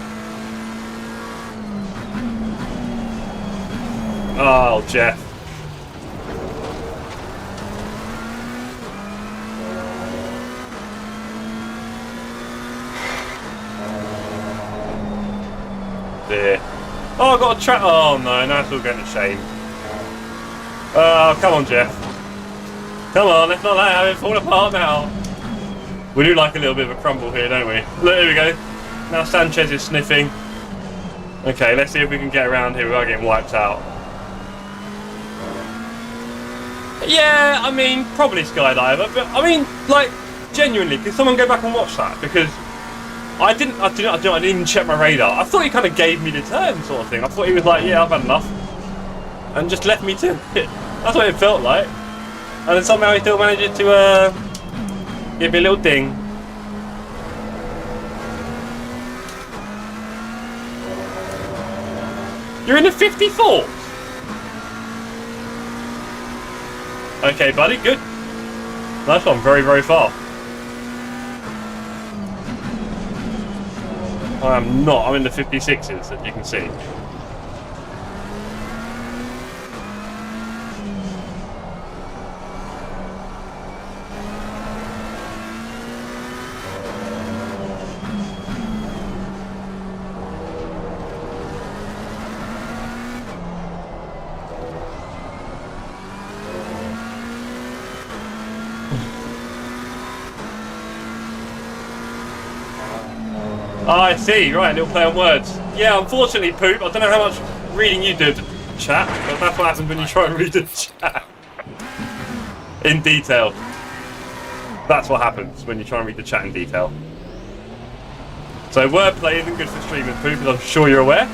Oh, Jeff. Dear. Oh, I got a trap. Oh no, now it's all going to shame. Oh, come on, Jeff. Come on, let's not let it fall apart now. We do like a little bit of a crumble here, don't we? Look, here we go. Now Sanchez is sniffing. Okay, let's see if we can get around here without getting wiped out. Yeah, I mean, probably Skydiver, but I mean, like, genuinely, can someone go back and watch that? Because I didn't even check my radar. I thought he kind of gave me the turn sort of thing. I thought he was like, yeah, I've had enough. And just left me to it. That's what it felt like. And then somehow he still managed to give me a little ding. You're in the 54th? Okay, buddy, good. Nice one, very, very far. I am not, I'm in the 56s, as you can see. Oh, I see. Right, little play on words. Yeah, unfortunately, Poop, I don't know how much reading you did, chat, but that's what happens when you try and read the chat in detail. That's what happens when you try and read the chat in detail. So wordplay isn't good for streaming, Poop, as I'm sure you're aware.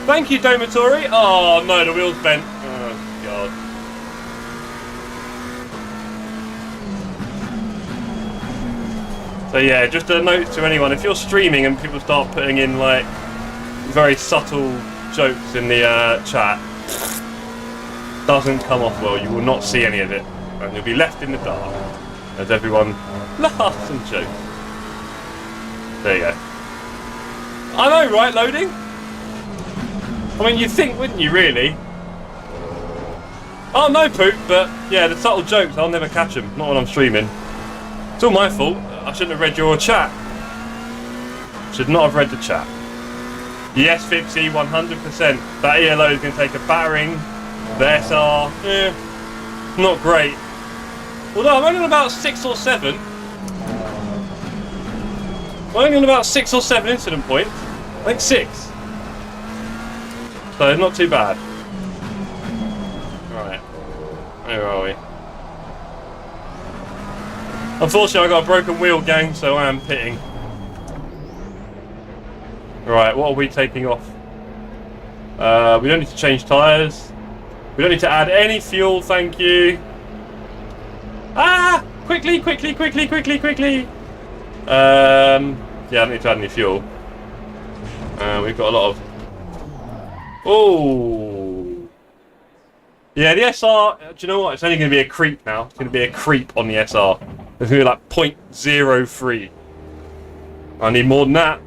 Thank you, Domatori. Oh no, the wheel's bent. Oh god. So yeah, just a note to anyone: if you're streaming and people start putting in like very subtle jokes in the chat, doesn't come off well. You will not see any of it, and you'll be left in the dark as everyone laughs and jokes. There you go. I know, right? Loading. I mean, you'd think, wouldn't you, really? Oh, no, Poop, but yeah, the subtle jokes, I'll never catch them. Not when I'm streaming. It's all my fault. I shouldn't have read your chat. Should not have read the chat. Yes, Fipsy, 100%. That ELO is going to take a battering. The SR, not great. Although I'm only on about 6 or 7. I'm only on about 6 or 7 incident points. I think 6. So not too bad. Right, where are we? Unfortunately, I got a broken wheel, gang, so I am pitting. Right, what are we taking off? We don't need to change tyres. We don't need to add any fuel, thank you. Ah! Quickly, quickly, quickly, quickly, quickly! Yeah, I don't need to add any fuel. We've got a lot of... Oh! Yeah, the SR, do you know what? It's only going to be a creep now. It's going to be a creep on the SR. It's going to be like 0.03. I need more than that.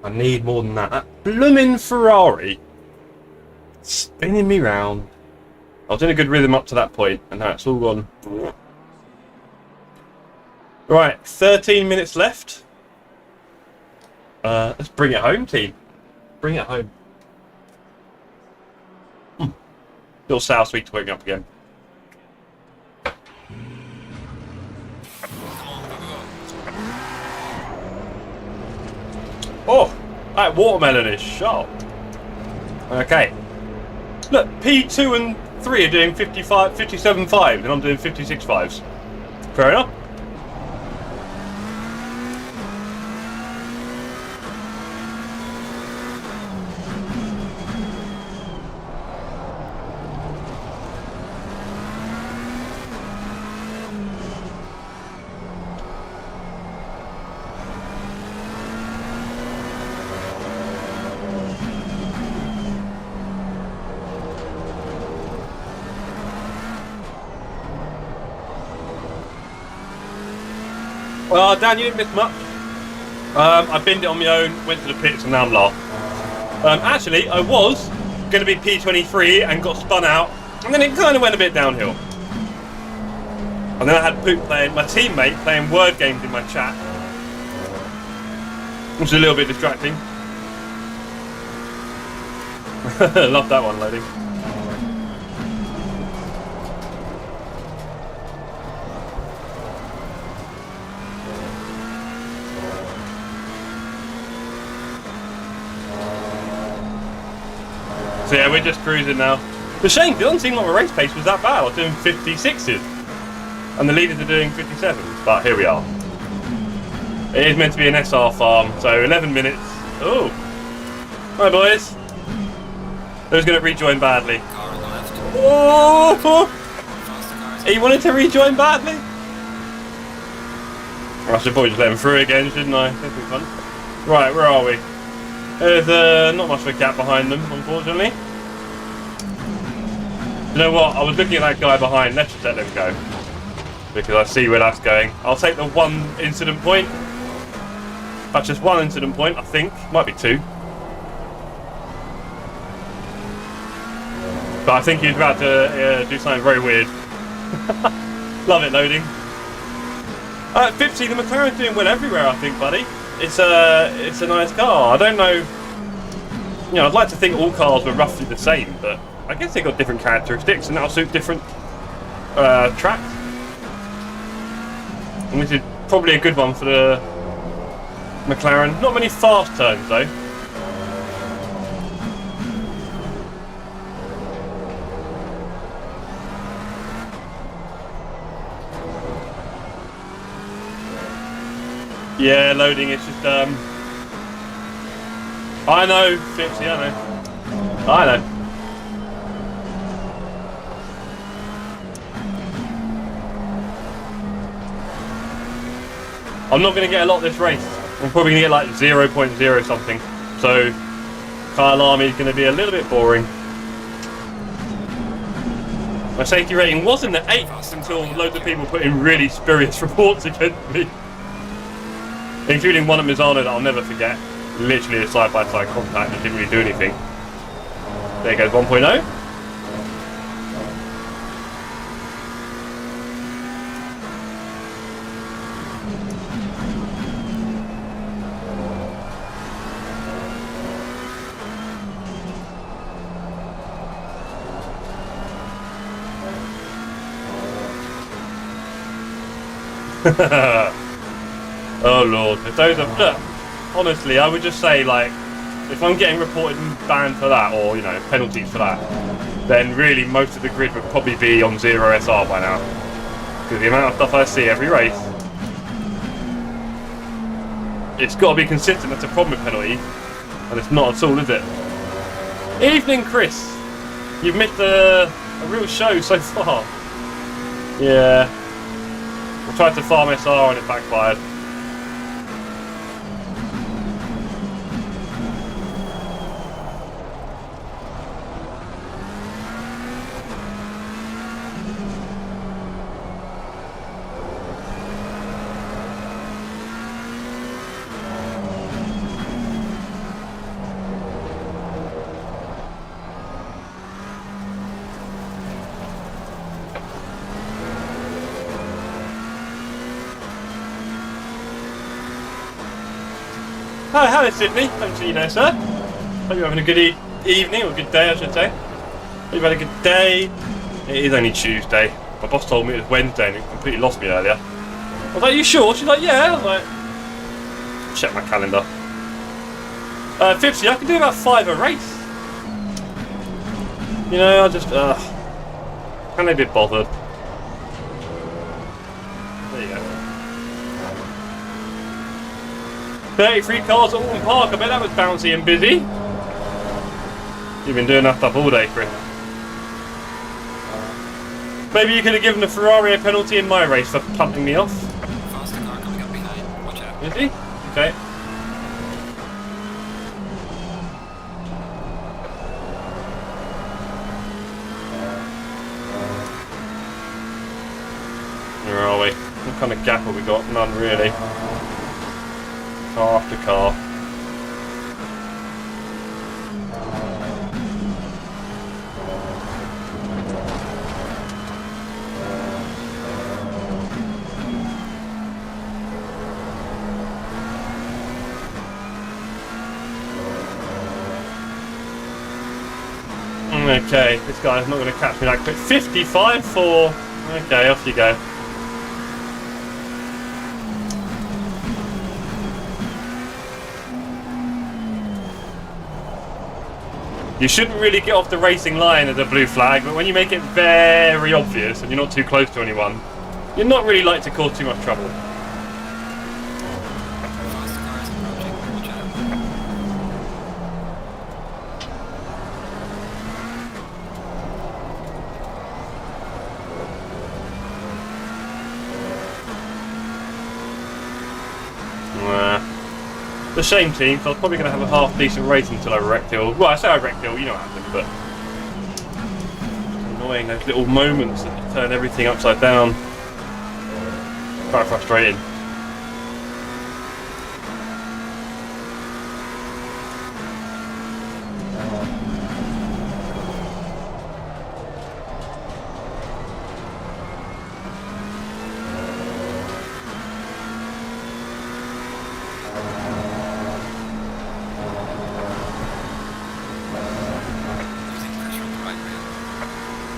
I need more than that. That blooming Ferrari spinning me round. I was in a good rhythm up to that point, and now it's all gone. Right, 13 minutes left. Let's bring it home, team. Bring it home. Little sour sweet to wake me up again. Oh, that watermelon is sharp. Okay. Look, P2 and 3 are doing 57.5, and I'm doing 56.5s. Fair enough. Well, Dan, you didn't miss much. I binned it on my own, went to the pits, and now I'm last. Actually, I was going to be P23 and got spun out, and then it kind of went a bit downhill. And then I had Poop playing, my teammate playing word games in my chat, which is a little bit distracting. Love that one, loading. So yeah, we're just cruising now. The shame, it doesn't seem like the race pace was that bad. I was doing 56s. And the leaders are doing 57s, but here we are. It is meant to be an SR farm, so 11 minutes. Oh. Hi boys. Who's going to rejoin badly? Car on the left. Oh! Faster cars. He wanted to rejoin badly? I should probably just let him through again, shouldn't I? That'd be fun. Right, where are we? There's not much of a gap behind them, unfortunately. You know what? I was looking at that guy behind. Let's just let them go. Because I see where that's going. I'll take the one incident point. That's just one incident point, I think. Might be 2. But I think he's about to do something very weird. Love it, loading. Fipsy, the McLaren's doing well everywhere, I think, buddy. It's a nice car. I don't know. You know, I'd like to think all cars were roughly the same, but I guess they've got different characteristics and that'll suit different tracks. And this is probably a good one for the McLaren. Not many fast turns though. Yeah, loading is just I know, Fipsy, I know. I know. I'm not going to get a lot this race. I'm probably going to get like 0.0 something. So, Kyalami is going to be a little bit boring. My safety rating was in the 8s until loads of people put in really spurious reports against me. Including one at Misano that I'll never forget. Literally a side-by-side contact, it didn't really do anything. There goes 1.0. Oh lord, if those are... Look, honestly, I would just say, like, if I'm getting reported and banned for that, or, you know, penalties for that, then really most of the grid would probably be on 0 SR by now. Because the amount of stuff I see every race, it's got to be consistent. That's a problem with penalties, and it's not at all, is it? Evening, Chris. You've missed a real show so far. Yeah. I tried to farm SR and it backfired. Oh, hello Sydney, haven't seen you there, sir. Hope you're having a good evening, or good day I should say. Hope you've had a good day. It is only Tuesday. My boss told me it was Wednesday and it completely lost me earlier. I was like, you sure? She's like, yeah. I was like, check my calendar. Fipsy, I can do about 5 a race. You know, I just, can't be a bit bothered. There you go. 33 cars at Alton Park, I bet that was bouncy and busy. You've been doing that stuff all day, Chris. Maybe you could have given the Ferrari a penalty in my race for punting me off. Faster car coming up behind. Watch out. Is he? Okay. Where are we? What kind of gap have we got? None really. Car after car. Okay, this guy's not going to catch me that quick. 55 for... Okay, off you go. You shouldn't really get off the racing line as a blue flag, but when you make it very obvious and you're not too close to anyone, you're not really like to cause too much trouble. Faster cars approaching. Watch out. It's a shame, team, so I was probably going to have a half decent race until I wrecked Hill. Well, I say I wrecked Hill, you know what happened, but it's annoying, those little moments that turn everything upside down. Quite frustrating.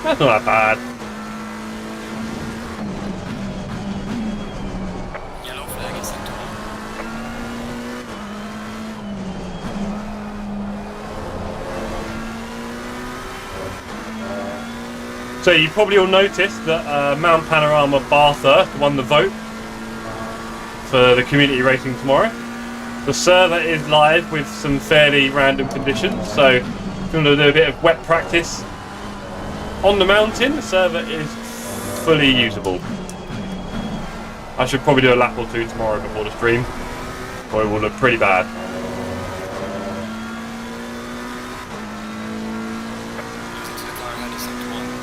That's not that bad. So you probably all noticed that Mount Panorama Bathurst won the vote for the community racing tomorrow. The server is live with some fairly random conditions, so if you want to do a bit of wet practice on the mountain, the server is fully usable. I should probably do a lap or two tomorrow before the stream, or it will look pretty bad.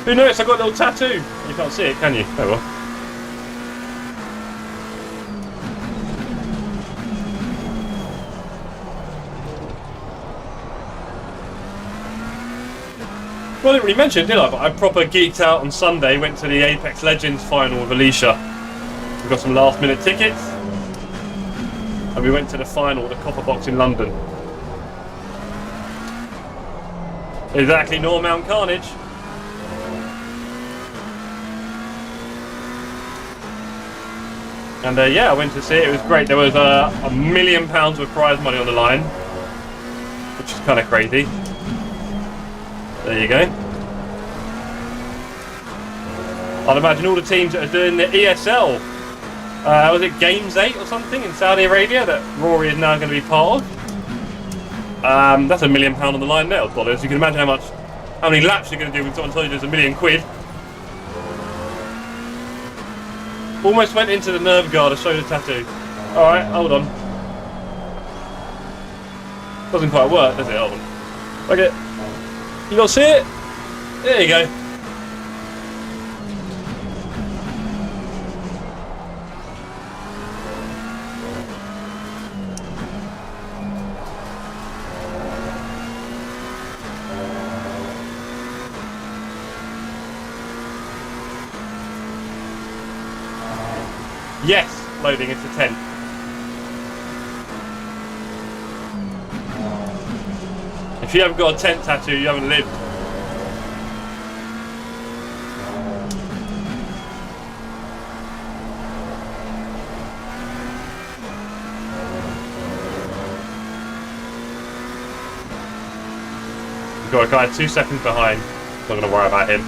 Who knows? I got a little tattoo. You can't see it, can you? Oh well. Well, I didn't really mention it, did I? But I proper geeked out on Sunday, went to the Apex Legends final with Alicia. We got some last minute tickets. And we went to the final, the Copper Box in London. Exactly, Mount Carnage. And yeah, I went to see it, it was great. There was £1 million of prize money on the line, which is kind of crazy. There you go. I'd imagine all the teams that are doing the ESL, was it Games 8 or something in Saudi Arabia that Rory is now going to be part of? That's £1 million on the line there, dollars. You can imagine how many laps you're going to do when someone tells you there's £1 million. Almost went into the nerve guard to show the tattoo. Alright, hold on. Doesn't quite work, does it? Hold on. Okay. You got to see it? There you go. Yes, loading into 10. If you haven't got a tent tattoo, you haven't lived. We've got a guy 2 seconds behind. Not going to worry about him.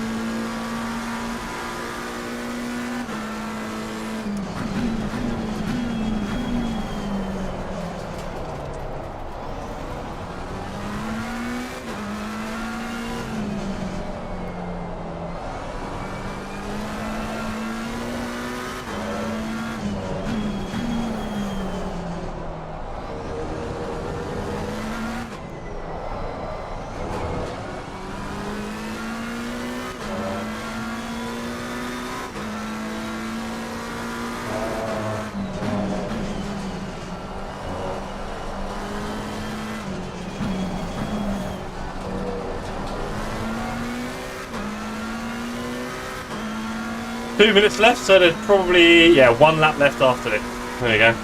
Two minutes left, so there's probably, yeah, 1 lap left after it. There you go.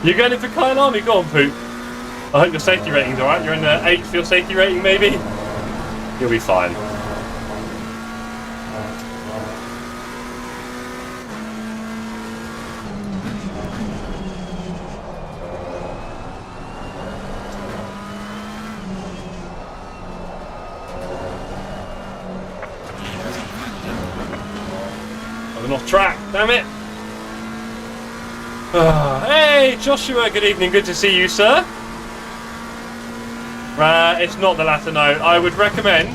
You're going in for Kyalami? Go on, Poop. I hope your safety rating's alright. You're in the 8th for your safety rating, maybe? You'll be fine. Off track, damn it. Hey Joshua, good evening, good to see you, sir. It's not the latter, no. I would recommend,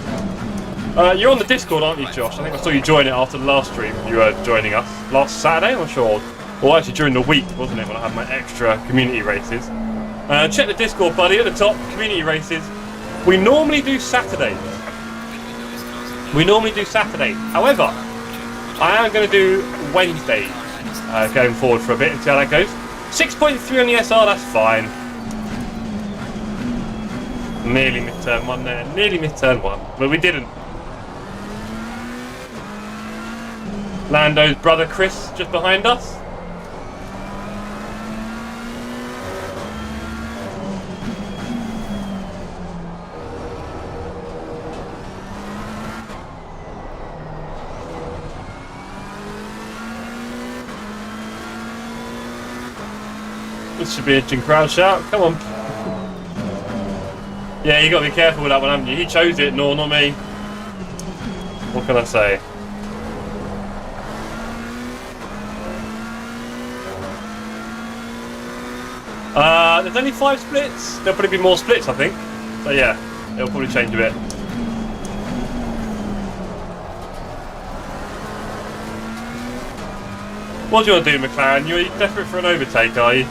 you're on the Discord, aren't you, Josh? I think I saw you join it after the last stream. You were joining us last Saturday, I'm sure. Or actually during the week, wasn't it, when I had my extra community races. Check the Discord, buddy, at the top, community races. We normally do Saturdays. However, I am going to do Wednesdays going forward for a bit and see how that goes. 6.3 on the SR, that's fine. Nearly mid-turn one there, nearly mid-turn one, but we didn't. Lando's brother Chris just behind us. This should be an interesting crowd shout. Come on. Yeah, you got to be careful with that one, haven't you? He chose it, no, not me. What can I say? There's only 5 splits. There'll probably be more splits, I think. So yeah, it'll probably change a bit. What do you want to do, McLaren? You're desperate for an overtake, are you?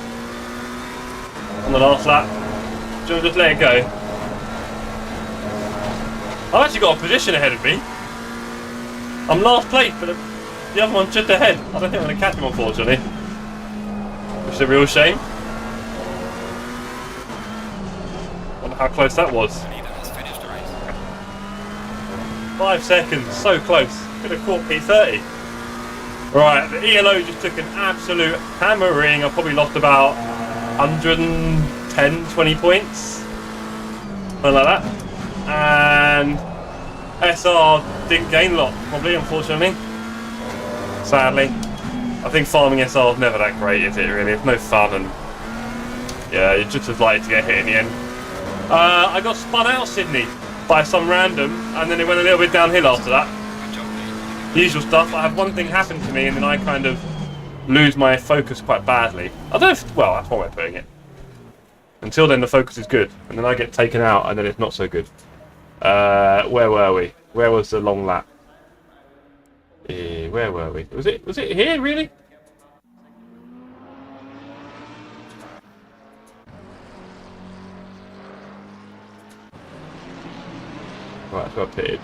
On the last lap? Do you want to just let it go? I've actually got a position ahead of me. I'm last place, but the other one's just ahead. I don't think I'm going to catch him, unfortunately. Which is a real shame. Wonder how close that was. 5 seconds, so close. Could have caught P30. Right, the ELO just took an absolute hammering. I probably lost about 110, 20 points. Something like that. And SR didn't gain a lot, probably, unfortunately. Sadly. I think farming SR is never that great, is it, really? It's no fun, and yeah, you're just as likely to get hit in the end. I got spun out Sydney by some random, and then it went a little bit downhill after that. The usual stuff. I have one thing happen to me, and then I kind of lose my focus quite badly. I don't know if, well, that's one way of putting it. Until then, the focus is good, and then I get taken out, and then it's not so good. Where were we? Where was the long lap? Where were we? Was it here, really? Right, that's where I pitted.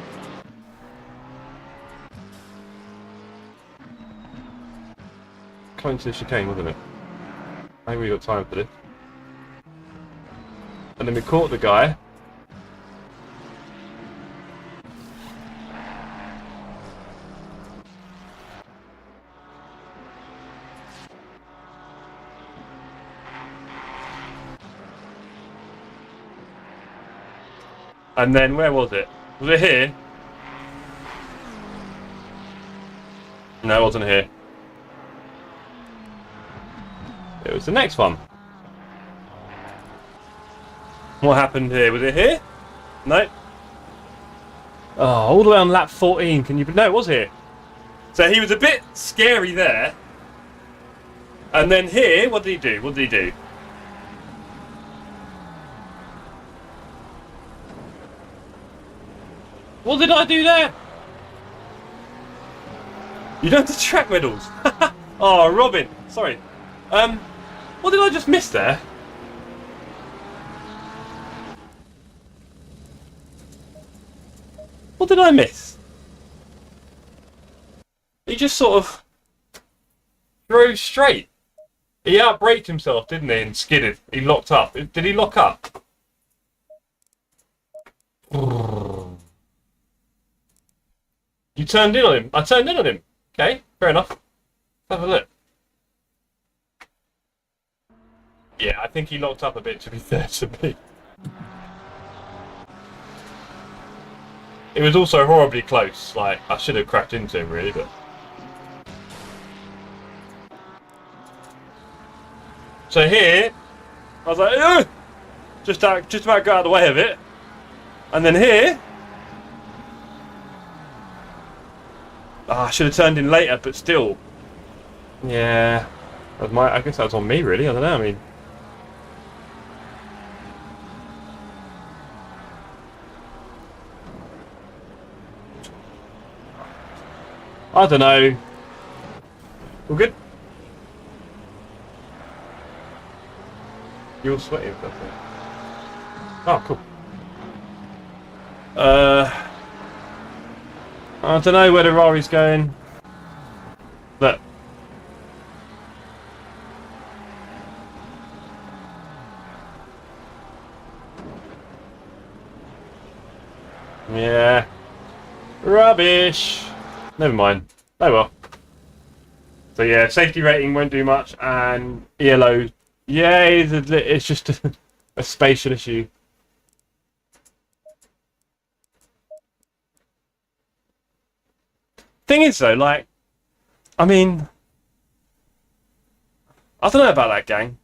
Coming to the chicane, wasn't it? I think we got time for this. And then we caught the guy. And then, where was it? Was it here? No, it wasn't here. It was the next one. What happened here? Was it here? No. Oh, all the way on lap 14. Can you... No, it was here. So he was a bit scary there. And then here, what did he do? What did he do? What did I do there? You don't have the track medals. Oh, Robin. Sorry. What did I just miss there? What did I miss? He just sort of drove straight. He outbraked himself, didn't he, and skidded. He locked up. Did he lock up? You turned in on him. I turned in on him. Okay, fair enough. Let's have a look. Yeah, I think he locked up a bit, to be fair to me. It was also horribly close. Like, I should have cracked into him, really, but... So here, I was like, ugh! Just about got out of the way of it. And then here... I should have turned in later, but still. Yeah. That was I guess that was on me, really. I don't know, I mean... I don't know. All good? You're sweating, that's it. Oh, cool. I don't know where the Rari's going. But... yeah. Rubbish. Never mind. Oh well. So yeah, safety rating won't do much, and ELO, yeah, it's just a spatial issue. Thing is though, like, I mean, I don't know about that, gang.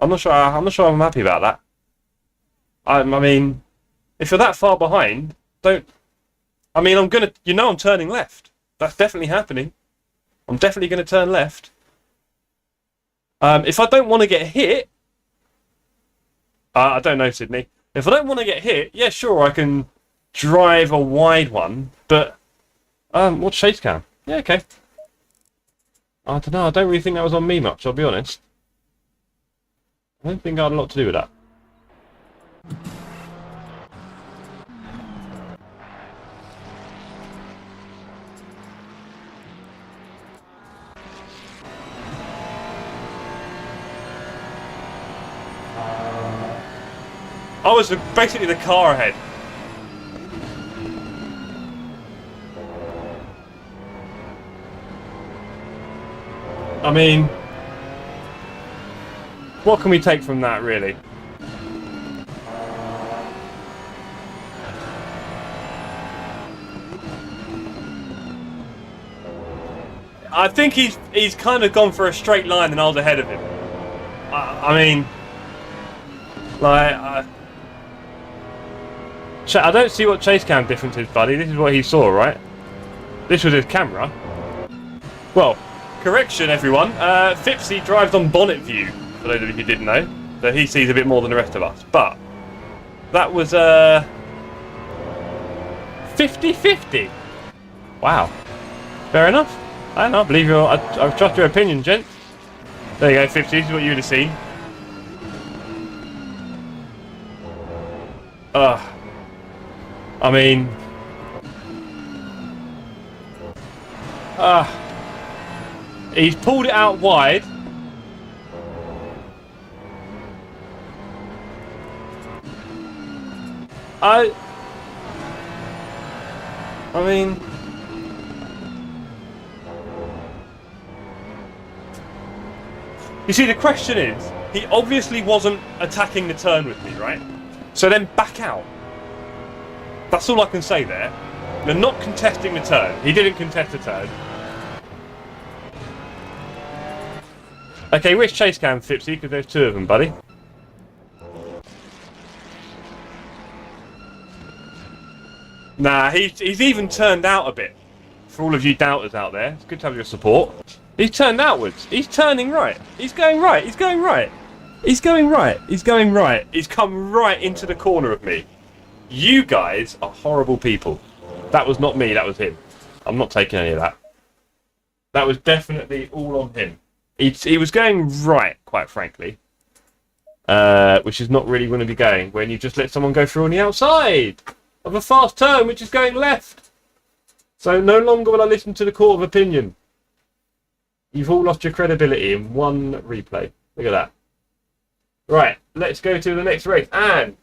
I'm not sure I'm happy about that. I mean, if you're that far behind, don't... I mean, I'm turning left. That's definitely happening. I'm definitely going to turn left. If I don't want to get hit... I don't know, Sydney. If I don't want to get hit, yeah, sure, I can drive a wide one, but... what's chase cam? Yeah, okay. I don't know, I don't really think that was on me much, I'll be honest. I don't think I had a lot to do with that. I was basically the car ahead. I mean, what can we take from that, really? I think he's kind of gone for a straight line and I was ahead of him. I mean, like, I don't see what chase cam difference is, buddy. This is what he saw, right? This was his camera. Well, correction, everyone. Fipsy drives on bonnet view, for those of you who didn't know. So he sees a bit more than the rest of us. But that was 50-50. Wow. Fair enough. I don't know. I believe I trust your opinion, gent. There you go, 50. This is what you would have seen. I mean... he's pulled it out wide. I mean... You see, the question is, he obviously wasn't attacking the turn with me, right? So then back out. That's all I can say there. They're not contesting the turn. He didn't contest the turn. Okay, which chase cam, Fipsy? Because there's two of them, buddy. Nah, he's even turned out a bit. For all of you doubters out there, it's good to have your support. He's turned outwards. He's turning right. He's going right. He's going right. He's going right. He's going right. He's come right into the corner of me. You guys are horrible people. That was not me, that was him. I'm not taking any of that. That was definitely all on him. He was going right, quite frankly. Which is not really going to be going when you just let someone go through on the outside of a fast turn, which is going left. So no longer will I listen to the court of opinion. You've all lost your credibility in one replay. Look at that. Right, let's go to the next race. And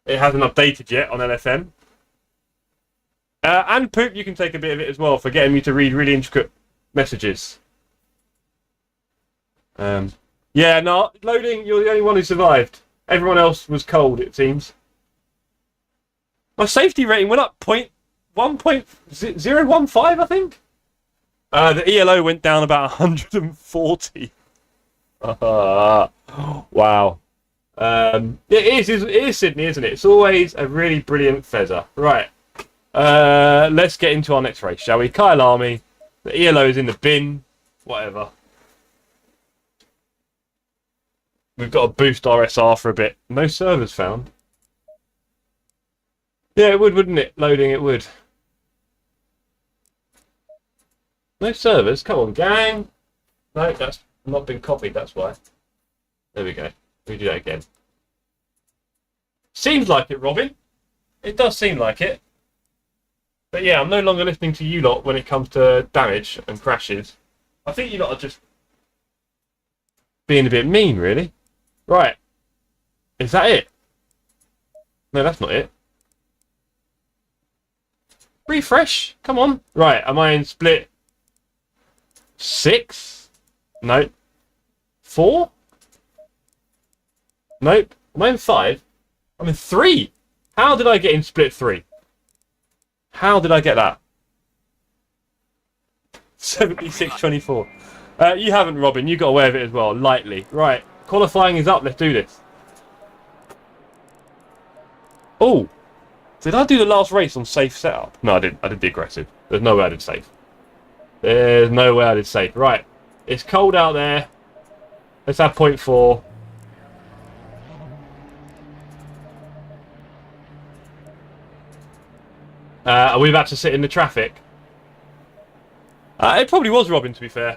it hasn't updated yet on LFM. And Poop, you can take a bit of it as well for getting me to read really intricate messages. Yeah, no, loading, you're the only one who survived. Everyone else was cold, it seems. My safety rating went up 1.015, I think. The ELO went down about 140. Wow. It is Sydney, isn't it? It's always a really brilliant feather. Right. Let's get into our next race, shall we? Kyalami. The ELO is in the bin. Whatever. We've got to boost our SR for a bit. No servers found. Yeah, it would, wouldn't it? Loading, it would. No servers? Come on, gang. No, that's not been copied, that's why. There we go. We do that again. Seems like it, Robin. It does seem like it. But yeah, I'm no longer listening to you lot when it comes to damage and crashes. I think you lot are just being a bit mean, really. Right. Is that it? No, that's not it. Refresh. Come on. Right, am I in split 6? Nope. 4? Nope. Am I in 5? I'm in 3. How did I get in split 3? How did I get that? 76-24. You haven't, Robin. You got away with it as well, lightly. Right. Qualifying is up. Let's do this. Oh, did I do the last race on safe setup? No, I didn't. I did the aggressive. There's no way I did safe. There's no way I did safe. Right. It's cold out there. Let's have 0.4. Are we about to sit in the traffic? It probably was Robin, to be fair.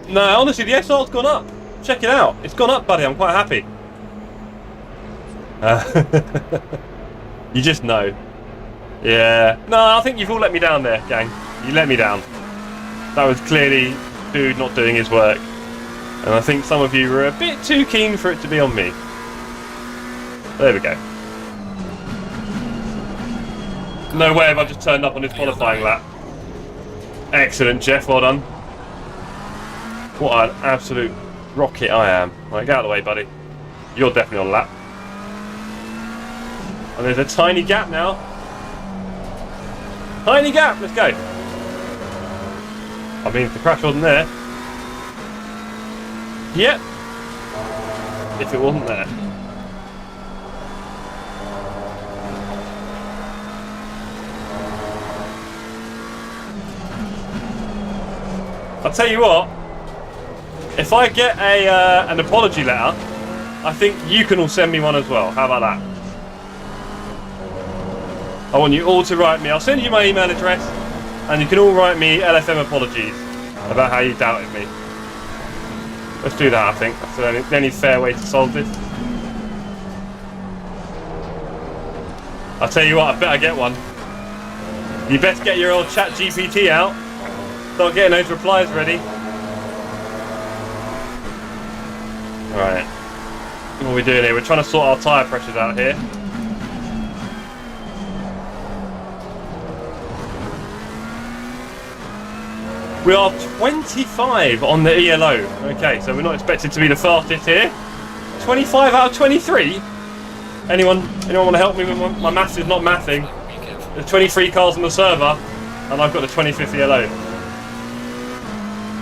No, honestly, the SR's gone up. Check it out. It's gone up, buddy. I'm quite happy. You just know. Yeah. No, I think you've all let me down there, gang. You let me down. That was clearly dude not doing his work. And I think some of you were a bit too keen for it to be on me. There we go. No way have I just turned up on his qualifying lap. Excellent, Jeff. Well done. What an absolute rocket I am. Right, get out of the way, buddy. You're definitely on lap. And there's a tiny gap now. Tiny gap. Let's go. I mean, if the crash wasn't there. Yep. If it wasn't there. I'll tell you what, if I get an apology letter, I think you can all send me one as well. How about that? I want you all to write me. I'll send you my email address, and you can all write me LFM apologies about how you doubted me. Let's do that, I think. That's the only fair way to solve this. I'll tell you what, I better get one. You best get your old chat GPT out. Start getting those replies ready. Alright. What are we doing here? We're trying to sort our tyre pressures out here. We are 25 on the ELO. Okay, so we're not expected to be the fastest here. 25 out of 23? Anyone want to help me with my maths is not mathing. There's 23 cars on the server, and I've got the 25th ELO.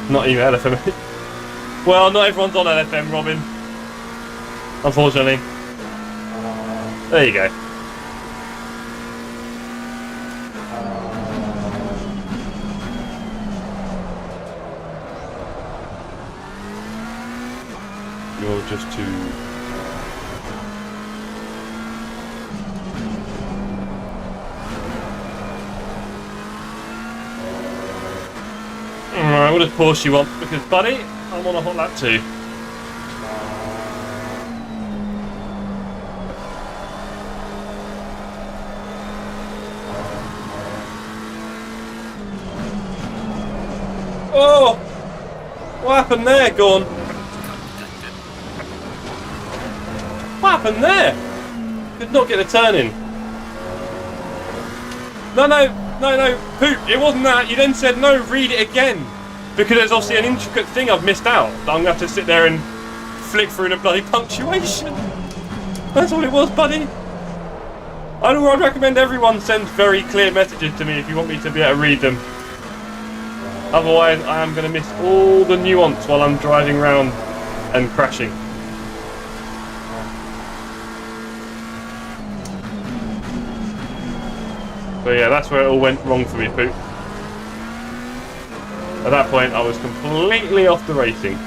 Not even LFM. Well, not everyone's on LFM, Robin. Unfortunately. There you go. You're just too... Alright, we'll just pause you on because, buddy, I'm on a hot lap too. Oh! What happened there, Gorn? What happened there? Could not get a turn in. No, Poop, it wasn't that. You then said, no, read it again. Because there's obviously an intricate thing I've missed out. That I'm going to have to sit there and flick through the bloody punctuation. That's all it was, buddy. I'd recommend everyone sends very clear messages to me if you want me to be able to read them. Otherwise, I am going to miss all the nuance while I'm driving around and crashing. So yeah, that's where it all went wrong for me, Poop. At that point, I was completely off the racing.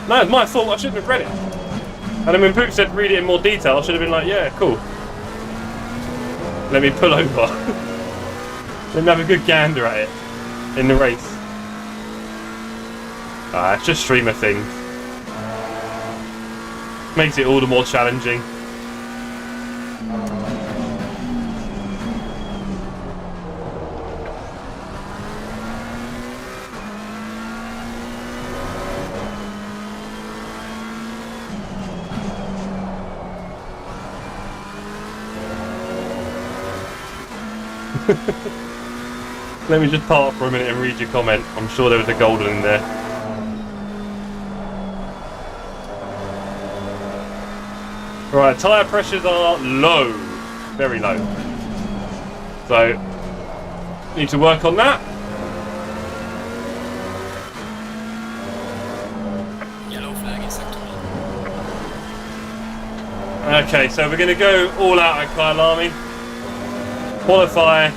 No, it's my fault. I shouldn't have read it. And then when Poop said read it in more detail, I should have been like, yeah, cool. Let me pull over. Let me have a good gander at it in the race. It's just streamer things. Makes it all the more challenging. Let me just park for a minute and read your comment. I'm sure there was a golden in there. Right, tyre pressures are low. Very low. So, Need to work on that. Yellow flag in sector 1. Okay, so we're going to go all out at Kyalami. Qualify.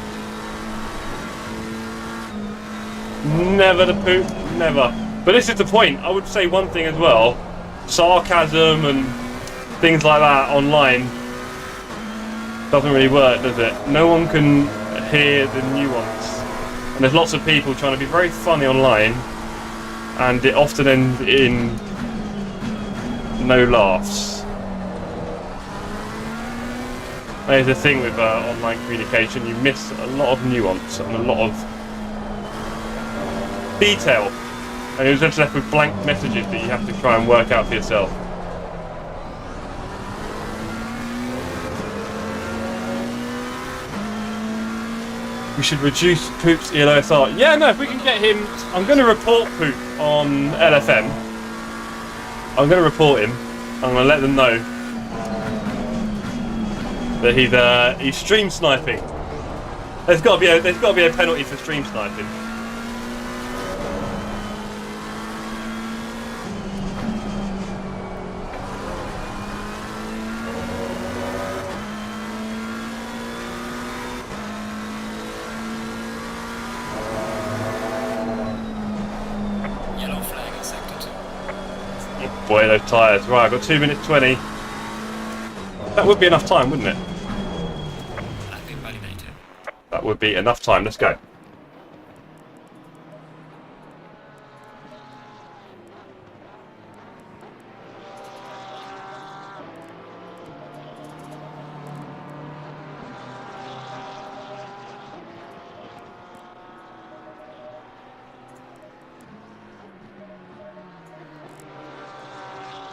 Never the poop, never. But this is the point. I would say one thing as well. Sarcasm and things like that online doesn't really work, does it? No one can hear the nuance. And there's lots of people trying to be very funny online, and it often ends in no laughs. There's the thing with online communication, you miss a lot of nuance and a lot of detail, and you're just left with blank messages that you have to try and work out for yourself. We should reduce Poop's ELOSR. Yeah, no, if we can get him... I'm going to report Poop on LFM. I'm going to report him. I'm going to let them know that he's stream sniping. There's got to be a penalty for stream sniping. Yellow flag in sector 2. Oh boy, those tyres. Right, I've got 2 minutes 20. That would be enough time, wouldn't it? I've been validated. That would be enough time. Let's go.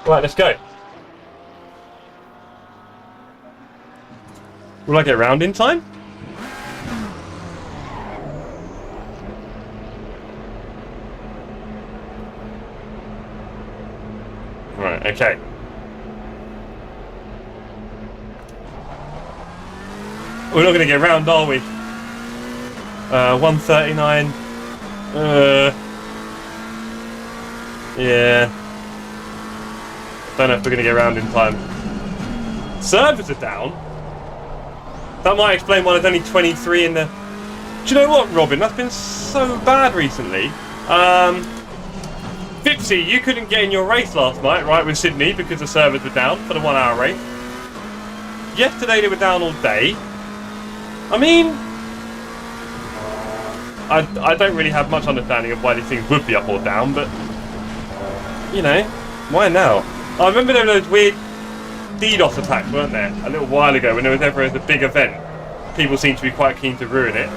Right, let's go. Will I get round in time? Right, okay. We're not going to get round, are we? 139. Yeah. Don't know if we're going to get round in time. Servers are down. That might explain why there's only 23 in the... Do you know what, Robin? That's been so bad recently. Vipsy, you couldn't get in your race last night, right, with Sydney because the servers were down for the 1 hour race. Yesterday they were down all day. I mean... I don't really have much understanding of why these things would be up or down, but... You know, why now? I remember there were those weird DDoS attacks, weren't there, a little while ago when there was ever a big event. People seem to be quite keen to ruin it.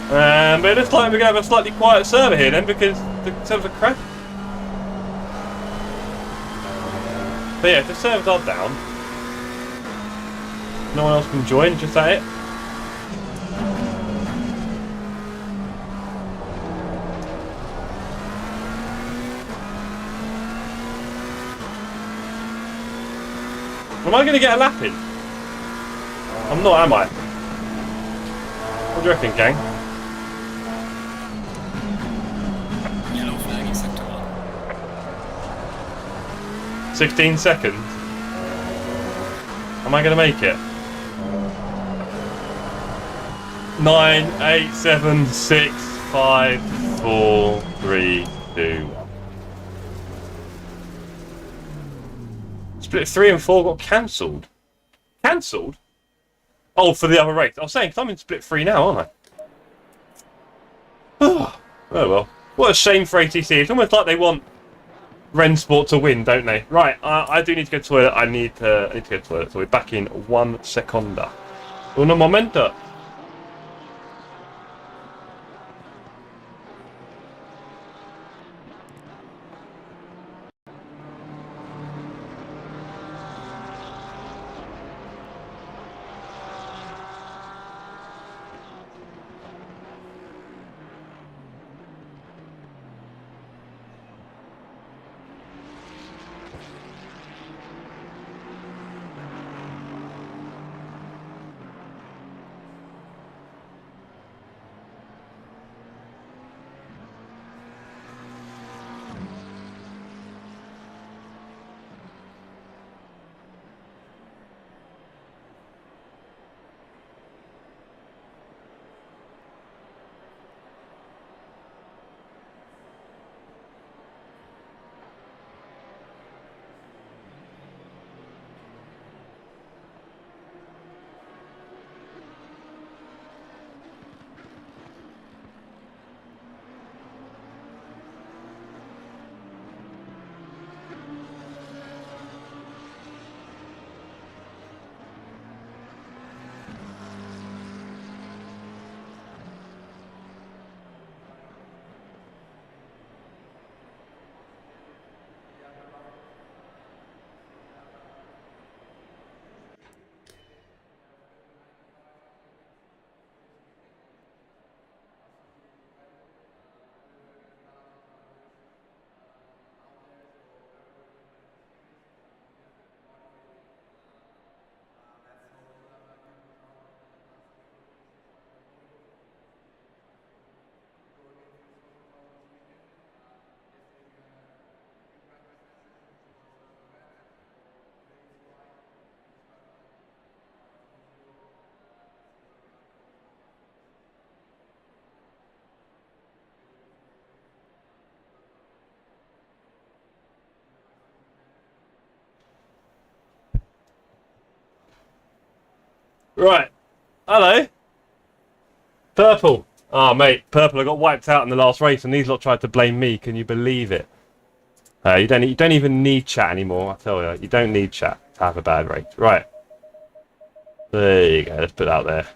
But it looks like we're going to have a slightly quiet server here then, because the servers are crap. So yeah, if the servers are down, no one else can join, just that it. Am I going to get a lap in? I'm not, am I? What do you reckon, gang? Yellow flag in sector 1. 16 seconds. Am I going to make it? 9, 8, 7, 6, 5, 4, 3, 2, 1. Split 3 and 4 got cancelled. Cancelled? Oh, for the other race. I was saying, 'cause I'm in split 3 now, aren't I? Oh well. What a shame for ATC. It's almost like they want Rensport to win, don't they? Right, I do need to go to the toilet. I need to go to the toilet. So we're back in 1 seconda. Uno momento. Right. Hello. Purple. Oh, mate. Purple, I got wiped out in the last race and these lot tried to blame me. Can you believe it? You don't even need chat anymore, I tell you. You don't need chat to have a bad race. Right. There you go. Let's put that there.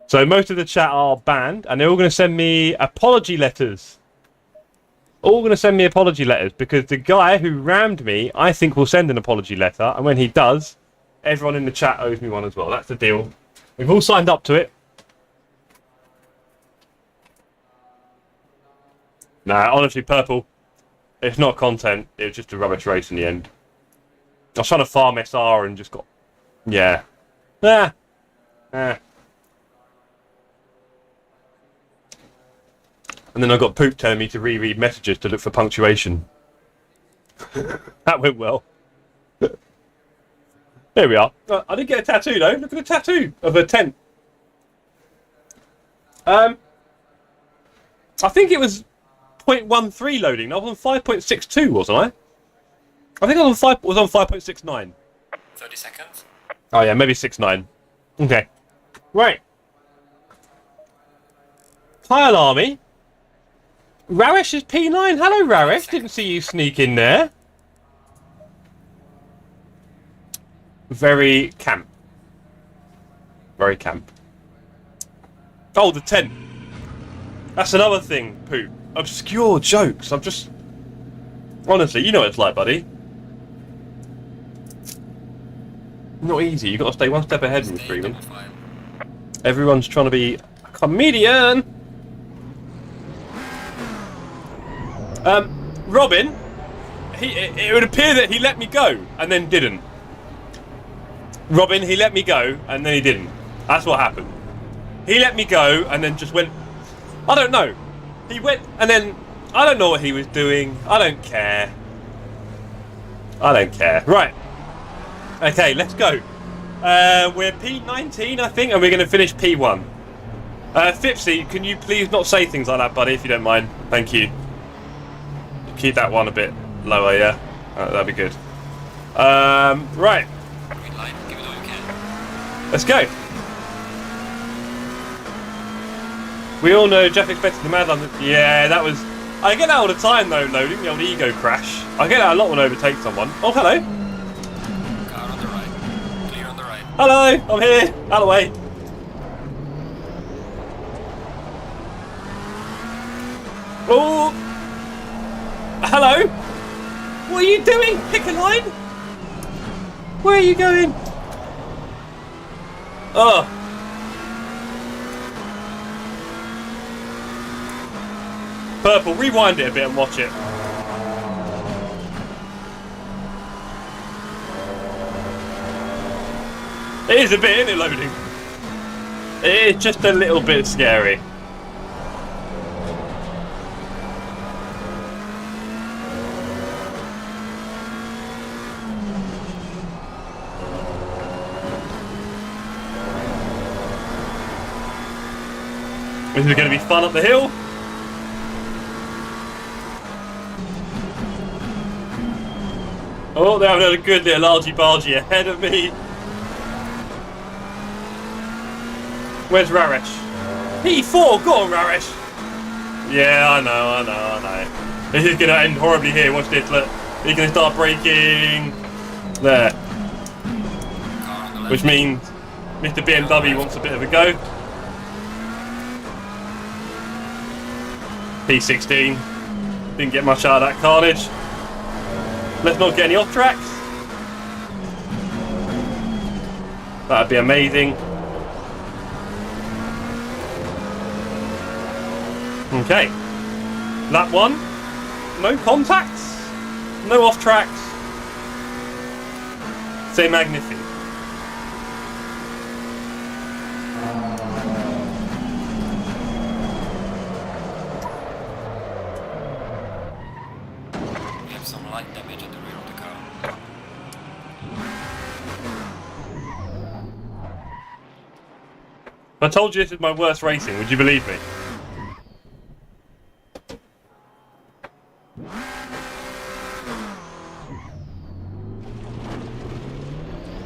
So most of the chat are banned and they're all going to send me apology letters. All going to send me apology letters because the guy who rammed me, I think, will send an apology letter. And when he does, everyone in the chat owes me one as well. That's the deal. We've all signed up to it. Nah, honestly, Purple, it's not content. It was just a rubbish race in the end. I was trying to farm SR and just got... Yeah. Ah. Ah. And then I got Poop telling me to reread messages to look for punctuation. That went well. There we are. I did get a tattoo though. Look at the tattoo of a tent. I think it was 0.13 loading. I was on 5.62, wasn't I? I think I was on 5.69. 30 seconds. Oh yeah, maybe 6.9. Okay. Right. Kyalami. Raresh is P9. Hello, Raresh. Didn't see you sneak in there. Very camp. Very camp. Oh, the tent. That's another thing, Poop. Obscure jokes. I'm just... Honestly, you know what it's like, buddy. Not easy. You've got to stay one step ahead when you're streaming. Everyone's trying to be a comedian. Robin, it would appear that he let me go and then didn't. Robin, he let me go and then he didn't. That's what happened. He let me go and then just went... I don't know. He went and then... I don't know what he was doing. I don't care. I don't care. Right. Okay, let's go. We're P19, I think, and we're going to finish P1. Fipsy, can you please not say things like that, buddy, if you don't mind? Thank you. Keep that one a bit lower, yeah? That'd be good. Right. Green light, give it all you can. Let's go. We all know Jeff expected the Madland. Yeah, that was... I get that all the time, though, loading, the old ego crash. I get that a lot when I overtake someone. Oh, hello. Car on the right. Clear on the right. Hello, I'm here. Out of the way. Oh. Hello. What are you doing? Pick a line. Where are you going? Oh. Purple, rewind it a bit and watch it. It is a bit, isn't it, loading? It is just a little bit scary. This is going to be fun up the hill. Oh, they have a good little argy-bargy ahead of me. Where's Raresh? P4, go on, Raresh. Yeah, I know. This is going to end horribly here. Watch this, look. He's going to start braking. There. Which means Mr. BMW wants a bit of a go. P16. Didn't get much out of that carnage. Let's not get any off tracks. That'd be amazing. Okay. Lap 1. No contacts. No off tracks. C'est magnifique. We have some light damage at the rear of the car. If I told you this is my worst racing, would you believe me?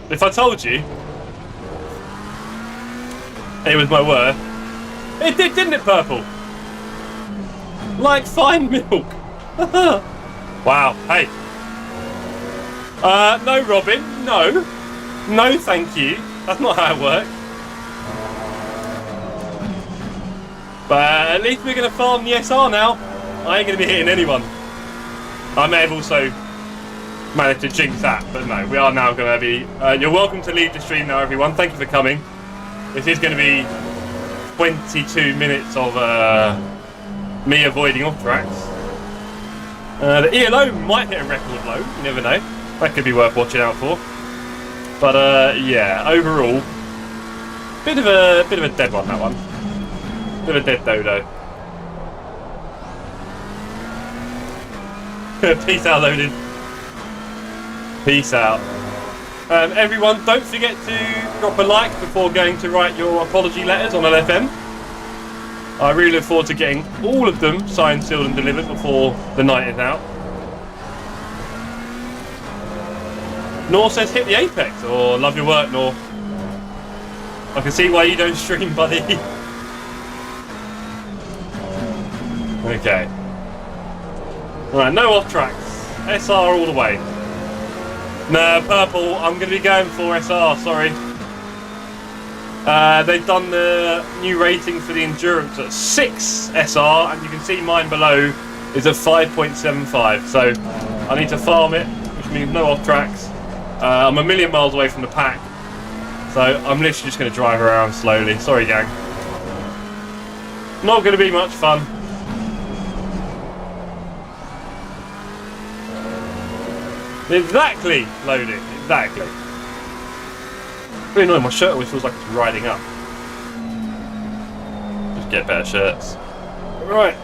If I told you it was my worth. It did, didn't it, Purple? Like fine milk. Wow, hey. No, Robin, no. No, thank you. That's not how it works. But at least we're going to farm the SR now. I ain't going to be hitting anyone. I may have also managed to jinx that, but no, we are now going to be... you're welcome to leave the stream now, everyone. Thank you for coming. This is going to be 22 minutes of me avoiding off tracks. The ELO might hit a record low, you never know. That could be worth watching out for. But yeah, overall, bit of a dead one, that one. Bit of a dead dodo. Peace out, loaded. Peace out. Everyone, don't forget to drop a like before going to write your apology letters on LFM. I really look forward to getting all of them signed, sealed and delivered before the night is out. Nor says hit the apex, or love your work, Nor. I can see why you don't stream, buddy. Okay. Alright, no off tracks. SR all the way. No, Purple, I'm going to be going for SR, sorry. They've done the new rating for the endurance at 6 SR, and you can see mine below is at 5.75. So I need to farm it, which means no off tracks. I'm a million miles away from the pack, so I'm literally just going to drive around slowly. Sorry, gang. Not going to be much fun. Exactly, loaded. Exactly. Really annoying. My shirt always feels like it's riding up. Just get better shirts. Right.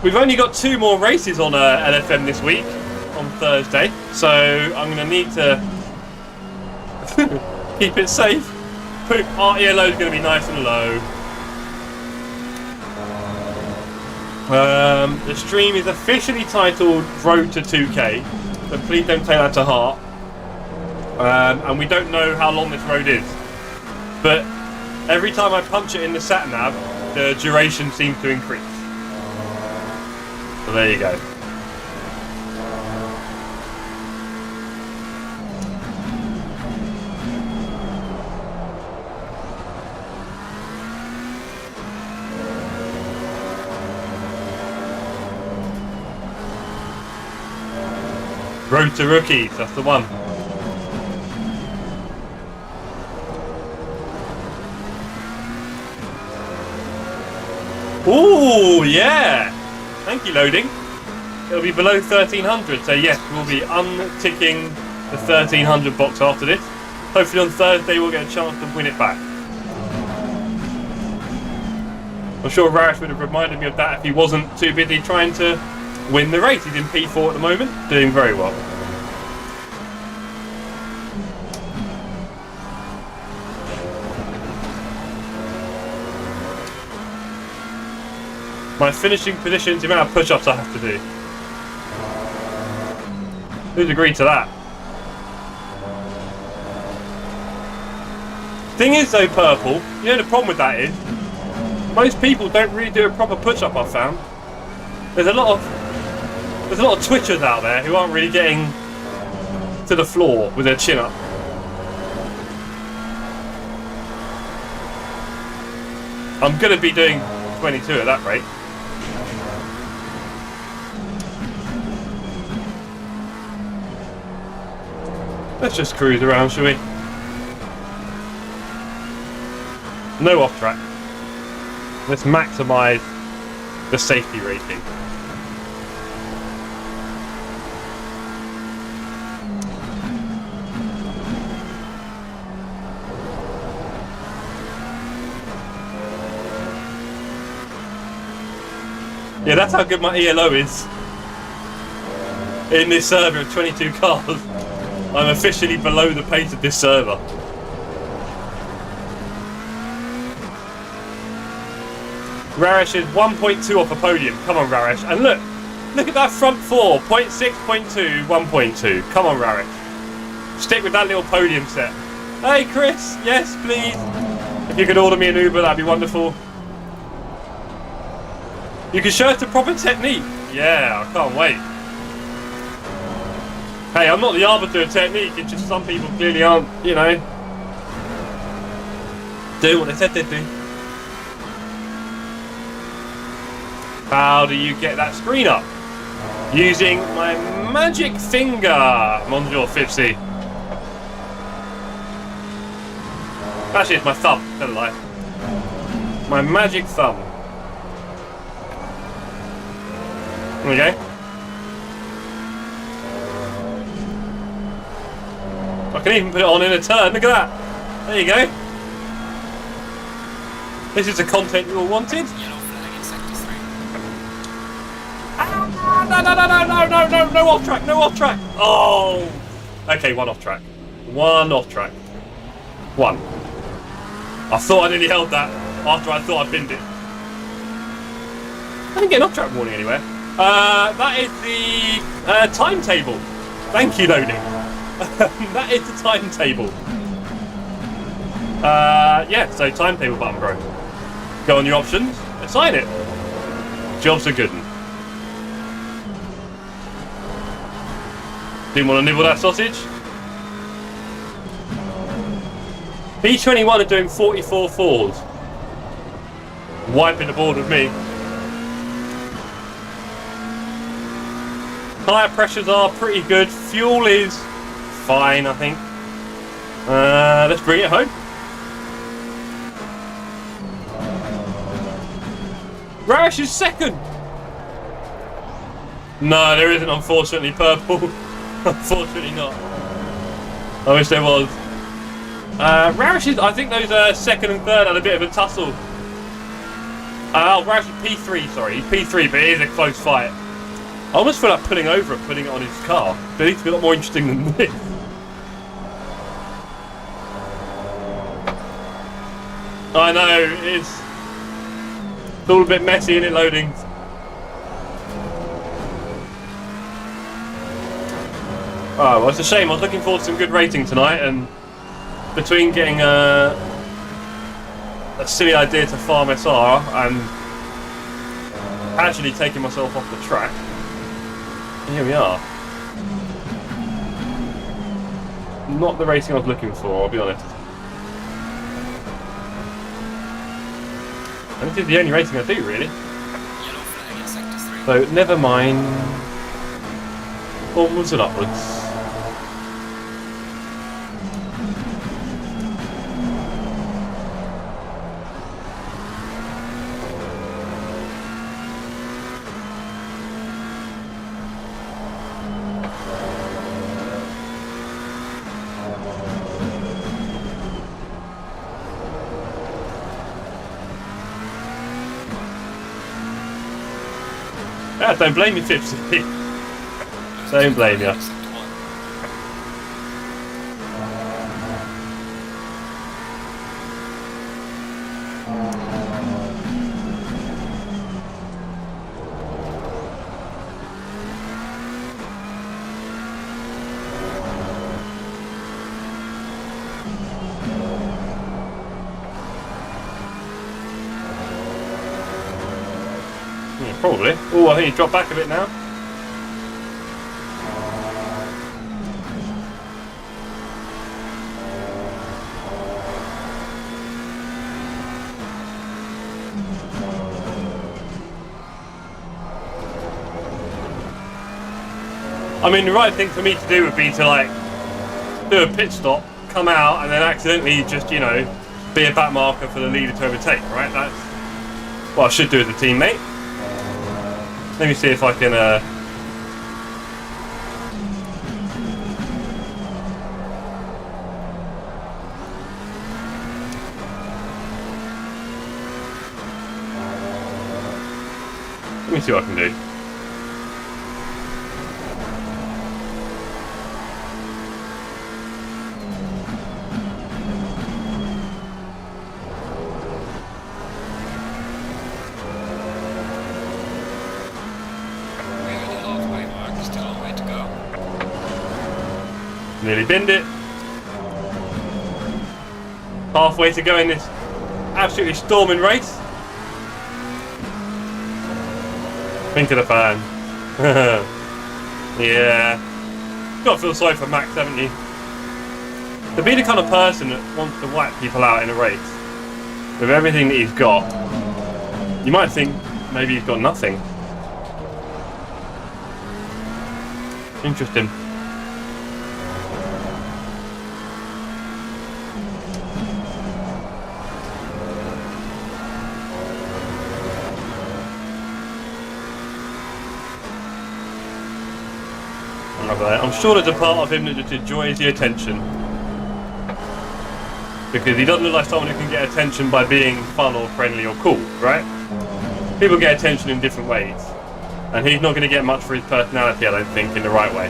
We've only got 2 more races on LFM this week, on Thursday, so I'm going to need to keep it safe. Our ELO is going to be nice and low. The stream is officially titled Road to 2K, so please don't take that to heart. And we don't know how long this road is, but every time I punch it in the sat-nav, the duration seems to increase. So there you go. Road to Rookies, that's the one. Ooh, yeah! Thank you, loading. It'll be below 1300, so yes, we'll be unticking the 1300 box after this. Hopefully on Thursday we'll get a chance to win it back. I'm sure Rarish would have reminded me of that if he wasn't too busy trying to win the race. He's in P4 at the moment, doing very well. My finishing position is the amount of push-ups I have to do. Who's agreed to that? Thing is though, Purple, you know the problem with that is most people don't really do a proper push-up, I've found. There's a lot of twitchers out there who aren't really getting to the floor with their chin up. I'm gonna be doing 22 at that rate. Let's just cruise around, shall we? No off track. Let's maximise the safety rating. Yeah, that's how good my ELO is. In this server of 22 cars, I'm officially below the pace of this server. Rarish is 1.2 off a podium. Come on, Rarish. And look, Look at that front four. 0.6, 0.2, 1.2. Come on, Rarick. Stick with that little podium set. Hey, Chris. Yes, please. If you could order me an Uber, that'd be wonderful. You can show us the proper technique. Yeah, I can't wait. Hey, I'm not the arbiter of technique. It's just some people clearly aren't, you know, doing what they said they'd do. How do you get that screen up? Using my magic finger. Bonjour, Fipsy. Actually, it's my thumb. Tell a lie. My magic thumb. Okay. I can even put it on in a turn. Look at that. There you go. This is the content you all wanted. Yellow flag in sector 3. No, off track, no off track. Oh. Okay, one off track. One off track. One. I thought I nearly held that after I thought I pinned it. I didn't get an off track warning anywhere. That is the timetable. Thank you, loading. That is the timetable. Yeah, so timetable button, bro. Go on your options, assign it. Jobs are good. Didn't want to nibble that sausage. B21 are doing 44 fours. Wiping the board with me. Tyre pressures are pretty good. Fuel is fine, I think. Let's bring it home. Rash is second. No, there isn't, unfortunately, purple. Unfortunately not. I wish there was. Rash is, I think those second and third had a bit of a tussle. Rash is P3, sorry. He's P3, but it is a close fight. I almost feel like pulling over and putting it on his car. But it needs to be a lot more interesting than this. I know, it's all a bit messy in it loading. Oh, well, it's a shame. I was looking forward to some good racing tonight, and between getting a silly idea to farm SR and actually taking myself off the track, here we are. Not the racing I was looking for, I'll be honest. And this is the only racing I do, really. Yellow flag in sector 3. So, never mind. Onwards and upwards. Yeah, don't blame me, Fipsy. Don't blame you. Probably. Oh, I think he dropped back a bit now. I mean, the right thing for me to do would be to, like, do a pit stop, come out, and then accidentally just, you know, be a back marker for the leader to overtake, right? That's what I should do as a teammate. Let me see if I can let me see what I can do. Nearly binned it. Halfway to go in this absolutely storming race. Think of the fan. Yeah. Got to feel sorry for Max, haven't you? To be the kind of person that wants to wipe people out in a race with everything that he's got, you might think maybe he's got nothing. Interesting. I'm sure there's a part of him that just enjoys the attention. Because he doesn't look like someone who can get attention by being fun or friendly or cool, right? People get attention in different ways. And he's not going to get much for his personality, I don't think, in the right way.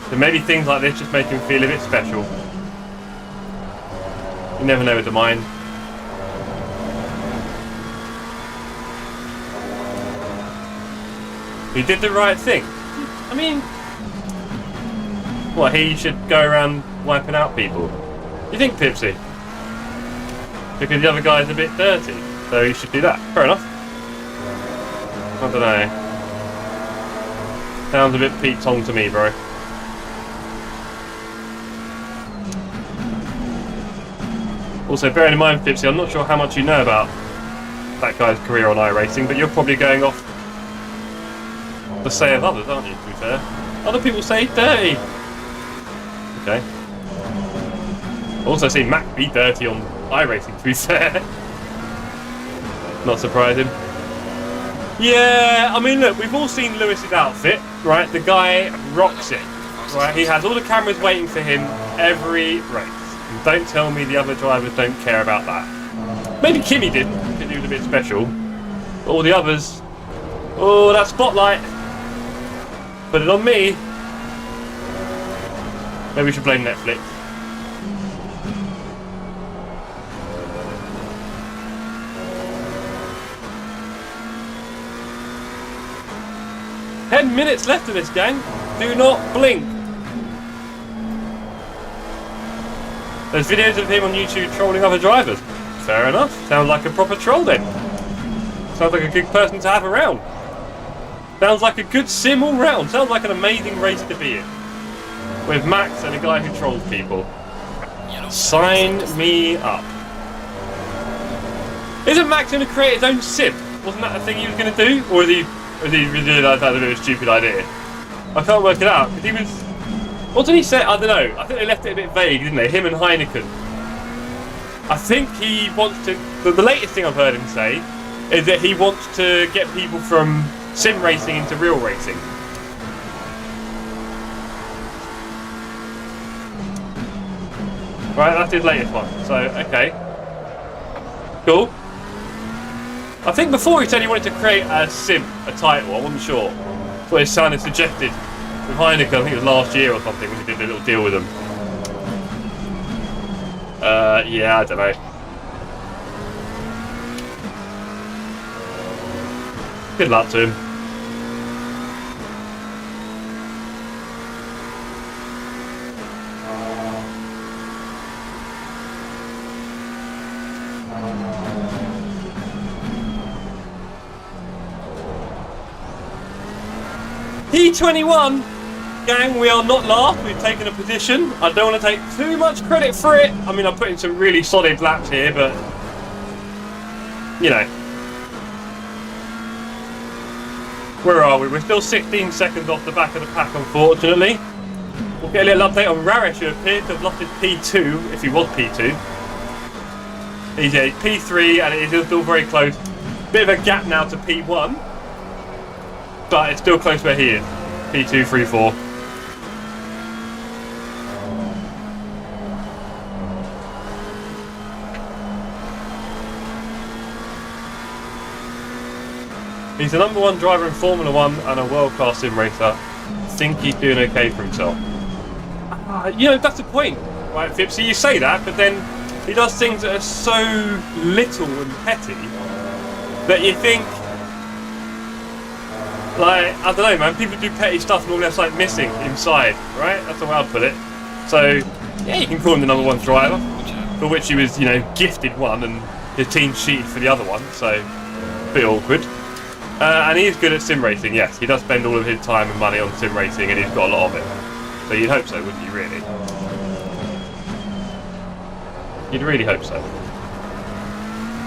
So maybe things like this just make him feel a bit special. You never know with the mind. He did the right thing. I mean, what, he should go around wiping out people? You think, Pipsy? Because the other guy's a bit dirty, so he should do that. Fair enough. I don't know. Sounds a bit Pete Tong to me, bro. Also, bearing in mind, Pipsy, I'm not sure how much you know about that guy's career on iRacing, but you're probably going off the say of others, aren't you, to be fair? Other people say dirty. Okay. Also see Mac be dirty on iRacing, to be fair. Not surprising. Yeah, I mean, look, we've all seen Lewis's outfit, right? The guy rocks it, right? He has all the cameras waiting for him every race. And don't tell me the other drivers don't care about that. Maybe Kimmy didn't, because he was a bit special. But all the others, oh, that spotlight. Put it on me. Maybe we should blame Netflix. "10 minutes left of this, gang. Do not blink." There's videos of him on YouTube trolling other drivers. Fair enough. Sounds like a proper troll then. Sounds like a good person to have around. Sounds like a good sim all round. Sounds like an amazing race to be in. With Max and a guy who trolls people. Sign me up. Isn't Max going to create his own sim? Wasn't that the thing he was going to do? Or is he realised that was a bit of a stupid idea? I can't work it out, because he was... What did he say? I don't know. I think they left it a bit vague, didn't they? Him and Heineken. I think he wants to... The latest thing I've heard him say is that he wants to get people from sim racing into real racing. Right, that's his latest one. So, okay. Cool. I think before he said he wanted to create a sim, a title. I wasn't sure. That's what his son had suggested with Heineken. I think it was last year or something when he did a little deal with them. Yeah, I don't know. Good luck to him. P21, gang, we are not last. We've taken a position. I don't want to take too much credit for it. I mean, I'm putting some really solid laps here, but you know, where are we? We're still 16 seconds off the back of the pack, unfortunately. We'll get a little update on Raresh, who appeared to have lost his P2, if he was P2. He's a P3, and it is still very close. Bit of a gap now to P1. But it's still close where he is. P2, 3, 4. He's the #1 driver in Formula 1 and a world-class sim racer. I think he's doing okay for himself. You know, that's the point, right, Fipsy? You say that, but then he does things that are so little and petty that you think, like, I don't know, man, people do petty stuff and all that's like missing inside, right? That's the way I'd put it. So, yeah, you can call him the number 1 driver, for which he was, you know, gifted one and his team cheated for the other one, so a bit awkward. And he is good at sim racing, yes. He does spend all of his time and money on sim racing and he's got a lot of it. So you'd hope so, wouldn't you, really? You'd really hope so.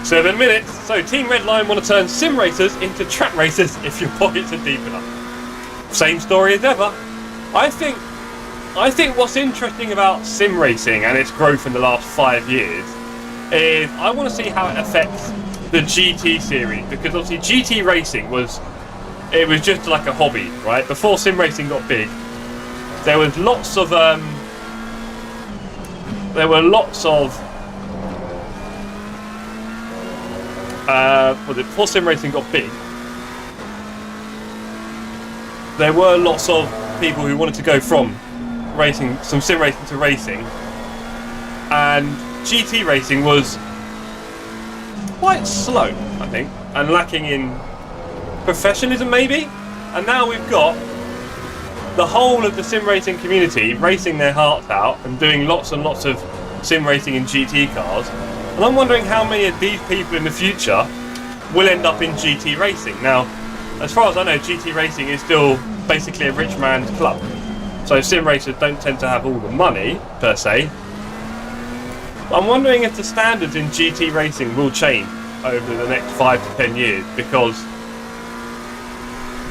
7 minutes. So Team Redline want to turn sim racers into track racers if your pockets are deep enough. Same story as ever. I think what's interesting about sim racing and its growth in the last 5 years is I want to see how it affects the GT series, because obviously GT racing was just like a hobby, right? Before sim racing got big, there was lots of before sim racing got big, there were lots of people who wanted to go from sim racing to racing, and GT racing was quite slow, I think, and lacking in professionalism maybe. And now we've got the whole of the sim racing community racing their hearts out and doing lots and lots of sim racing in GT cars. And I'm wondering how many of these people in the future will end up in GT racing. Now, as far as I know, GT racing is still basically a rich man's club. So sim racers don't tend to have all the money, per se. But I'm wondering if the standards in GT racing will change over the next 5 to 10 years, because,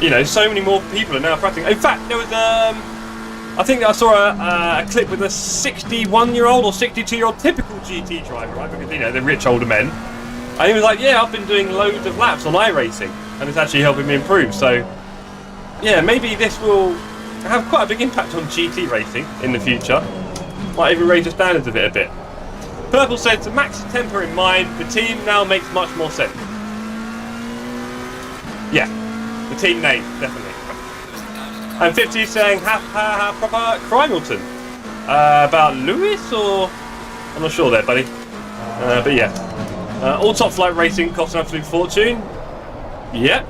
you know, so many more people are now practicing. In fact, there was I think I saw a clip with a 61-year-old or 62-year-old typical GT driver, right? Because, you know, they're rich older men. And he was like, yeah, I've been doing loads of laps on iRacing, and it's actually helping me improve. So, yeah, maybe this will have quite a big impact on GT racing in the future. Might even raise the standards of it a bit. Purple said, to max temper in mind, the team now makes much more sense. Yeah, the team name, definitely. And 50 saying, ha proper Crimelton. About Lewis, or? I'm not sure there, buddy. But yeah. All top flight racing costs an absolute fortune. Yep.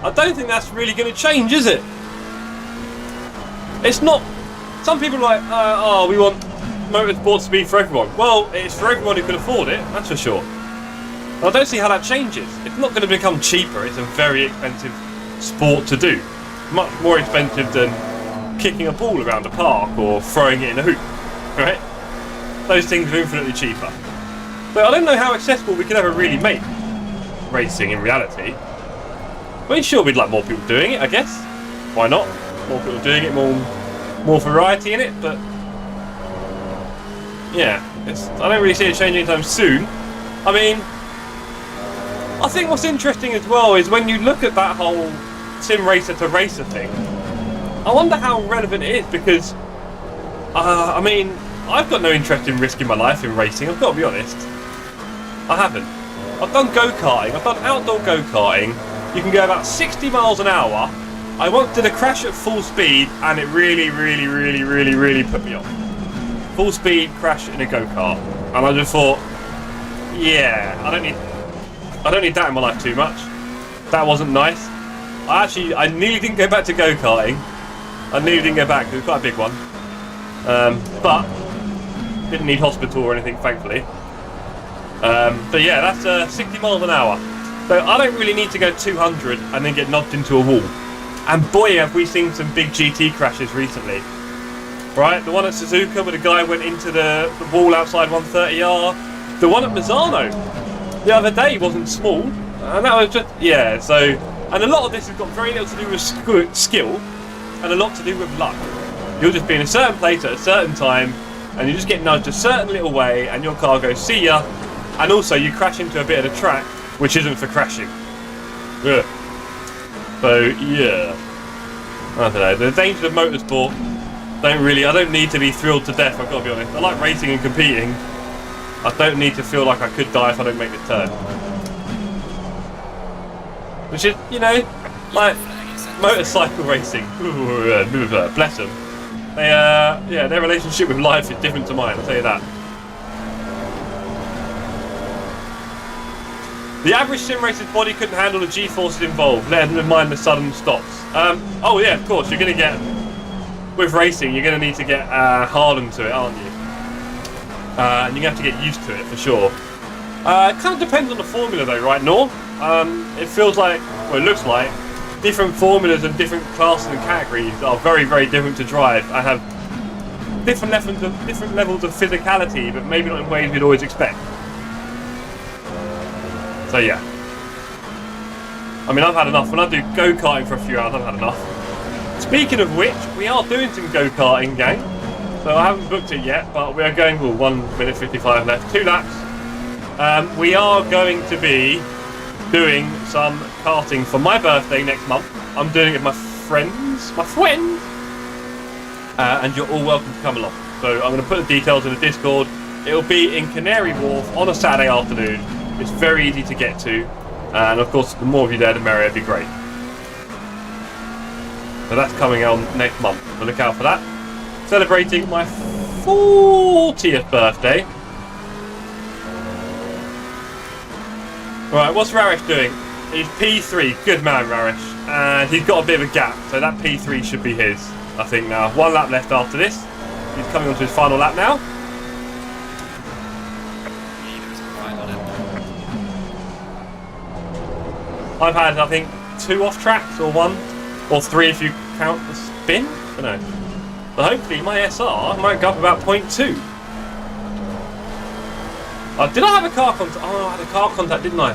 I don't think that's really going to change, is it? It's not. Some people are like, oh, we want motorsports to be for everyone. Well, it's for everyone who can afford it, that's for sure. I don't see how that changes. It's not going to become cheaper. It's a very expensive sport to do. Much more expensive than kicking a ball around a park or throwing it in a hoop, right? Those things are infinitely cheaper. But I don't know how accessible we could ever really make racing in reality. I mean, sure, we'd like more people doing it, I guess. Why not? More people doing it, more variety in it, but yeah, I don't really see it changing anytime soon. I mean, I think what's interesting as well is when you look at that whole sim racer to racer thing, I wonder how relevant it is, because I mean, I've got no interest in risking my life in racing, I've got to be honest. I haven't. I've done go-karting, I've done outdoor go-karting. You can go about 60 miles an hour. I once did a crash at full speed and it really put me off. Full speed crash in a go-kart. And I just thought, yeah, I don't need that in my life too much. That wasn't nice. I nearly didn't go back to go-karting. I nearly didn't go back, it was quite a big one. But didn't need hospital or anything, thankfully. But yeah, that's 60 miles an hour. So I don't really need to go 200 and then get knocked into a wall. And boy, have we seen some big GT crashes recently. Right, the one at Suzuka where the guy went into the wall outside 130R. The one at Misano the other day wasn't small. And that was just, yeah, so... And a lot of this has got very little to do with skill and a lot to do with luck. You'll just be in a certain place at a certain time and you just get nudged a certain little way and your car goes, see ya. And also you crash into a bit of the track which isn't for crashing. Ugh. So, yeah. I don't know. The dangers of motorsport I don't need to be thrilled to death, I've got to be honest. I like racing and competing. I don't need to feel like I could die if I don't make the turn. Which is, you know, like motorcycle racing. Ooh, bless them. Yeah, their relationship with life is different to mine, I'll tell you that. The average sim racer's body couldn't handle the G-forces involved, let alone mind the sudden stops. Oh yeah, of course, you're going to get with racing, you're going to need to get hardened to it, aren't you? And you're going to have to get used to it for sure. It kind of depends on the formula though, right, Nor? It feels like, well, it looks like, different formulas and different classes and categories are very, very different to drive and have different levels of physicality, but maybe not in ways we'd always expect. So yeah. I mean, I've had enough. When I do go-karting for a few hours, I've had enough. Speaking of which, we are doing some go-karting, gang. So I haven't booked it yet, but we are going, well, 1 minute 55 left, 2 laps. We are going to be doing some karting for my birthday next month. I'm doing it with my friends, and you're all welcome to come along. So I'm going to put the details in the Discord. It'll be in Canary Wharf on a Saturday afternoon. It's very easy to get to. And of course, the more of you there, the merrier. It'd be great. So that's coming on next month. So look out for that. Celebrating my 40th birthday. Right, what's Raresh doing? He's P3. Good man, Raresh. And he's got a bit of a gap, so that P3 should be his, I think now. 1 lap left after this. He's coming on to his final lap now. I've had, I think, 2 off tracks, or 1, or 3 if you count the spin. I don't know. But hopefully my SR might go up about 0.2. Did I have a car contact? Oh, I had a car contact, didn't I? I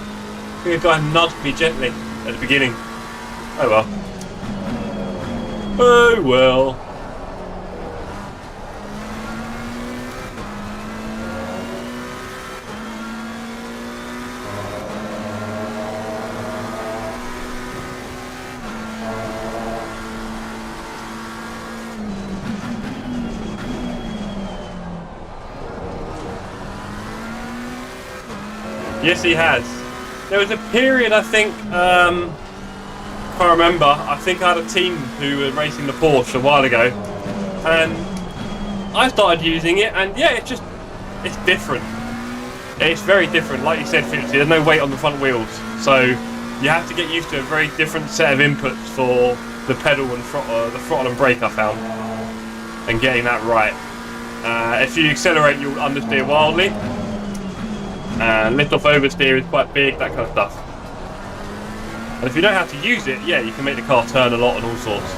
think a guy nudged me gently at the beginning. Oh well. Oh well. Yes, he has. There was a period, I think, can't remember, I think I had a team who were racing the Porsche a while ago, and I started using it, and yeah, it's different. It's very different. Like you said, Philipsy, there's no weight on the front wheels, so you have to get used to a very different set of inputs for the pedal and the throttle and brake, I found, and getting that right. If you accelerate, you'll understeer wildly. Lift off oversteer is quite big, that kind of stuff. And if you know how to use it, yeah, you can make the car turn a lot and all sorts.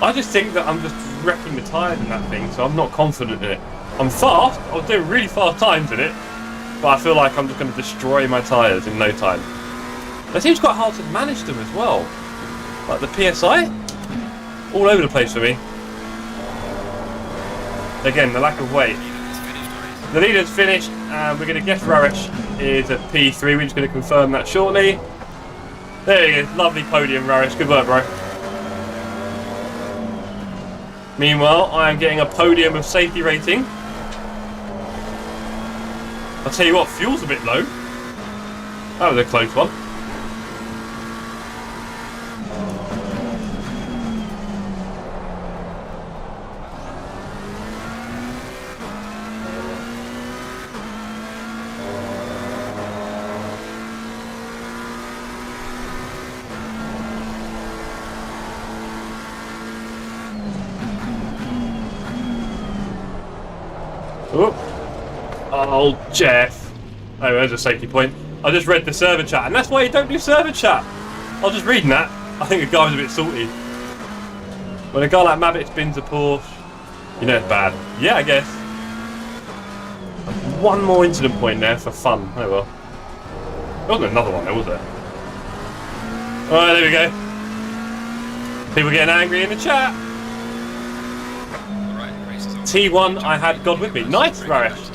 I just think that I'm just wrecking the tyres in that thing, so I'm not confident in it. I'm fast, I was doing really fast times in it, but I feel like I'm just going to destroy my tyres in no time. It seems quite hard to manage them as well. Like the PSI, all over the place for me. Again, the lack of weight. The leader's finished, and we're going to guess Raresh is at P3. We're just going to confirm that shortly. There you go, lovely podium, Raresh. Good work, bro. Meanwhile, I am getting a podium of safety rating. I'll tell you what, fuel's a bit low. That was a close one. Oh, Jeff. Oh, there's a safety point. I just read the server chat, and that's why you don't do server chat. I was just reading that. I think the guy was a bit salty. When a guy like Mabbit spins a Porsche, you know it's bad. Yeah, I guess. One more incident point there for fun. Oh well. There wasn't another one there, was there? Alright, there we go. People getting angry in the chat. T1, I had God with me. Nice, Raresh.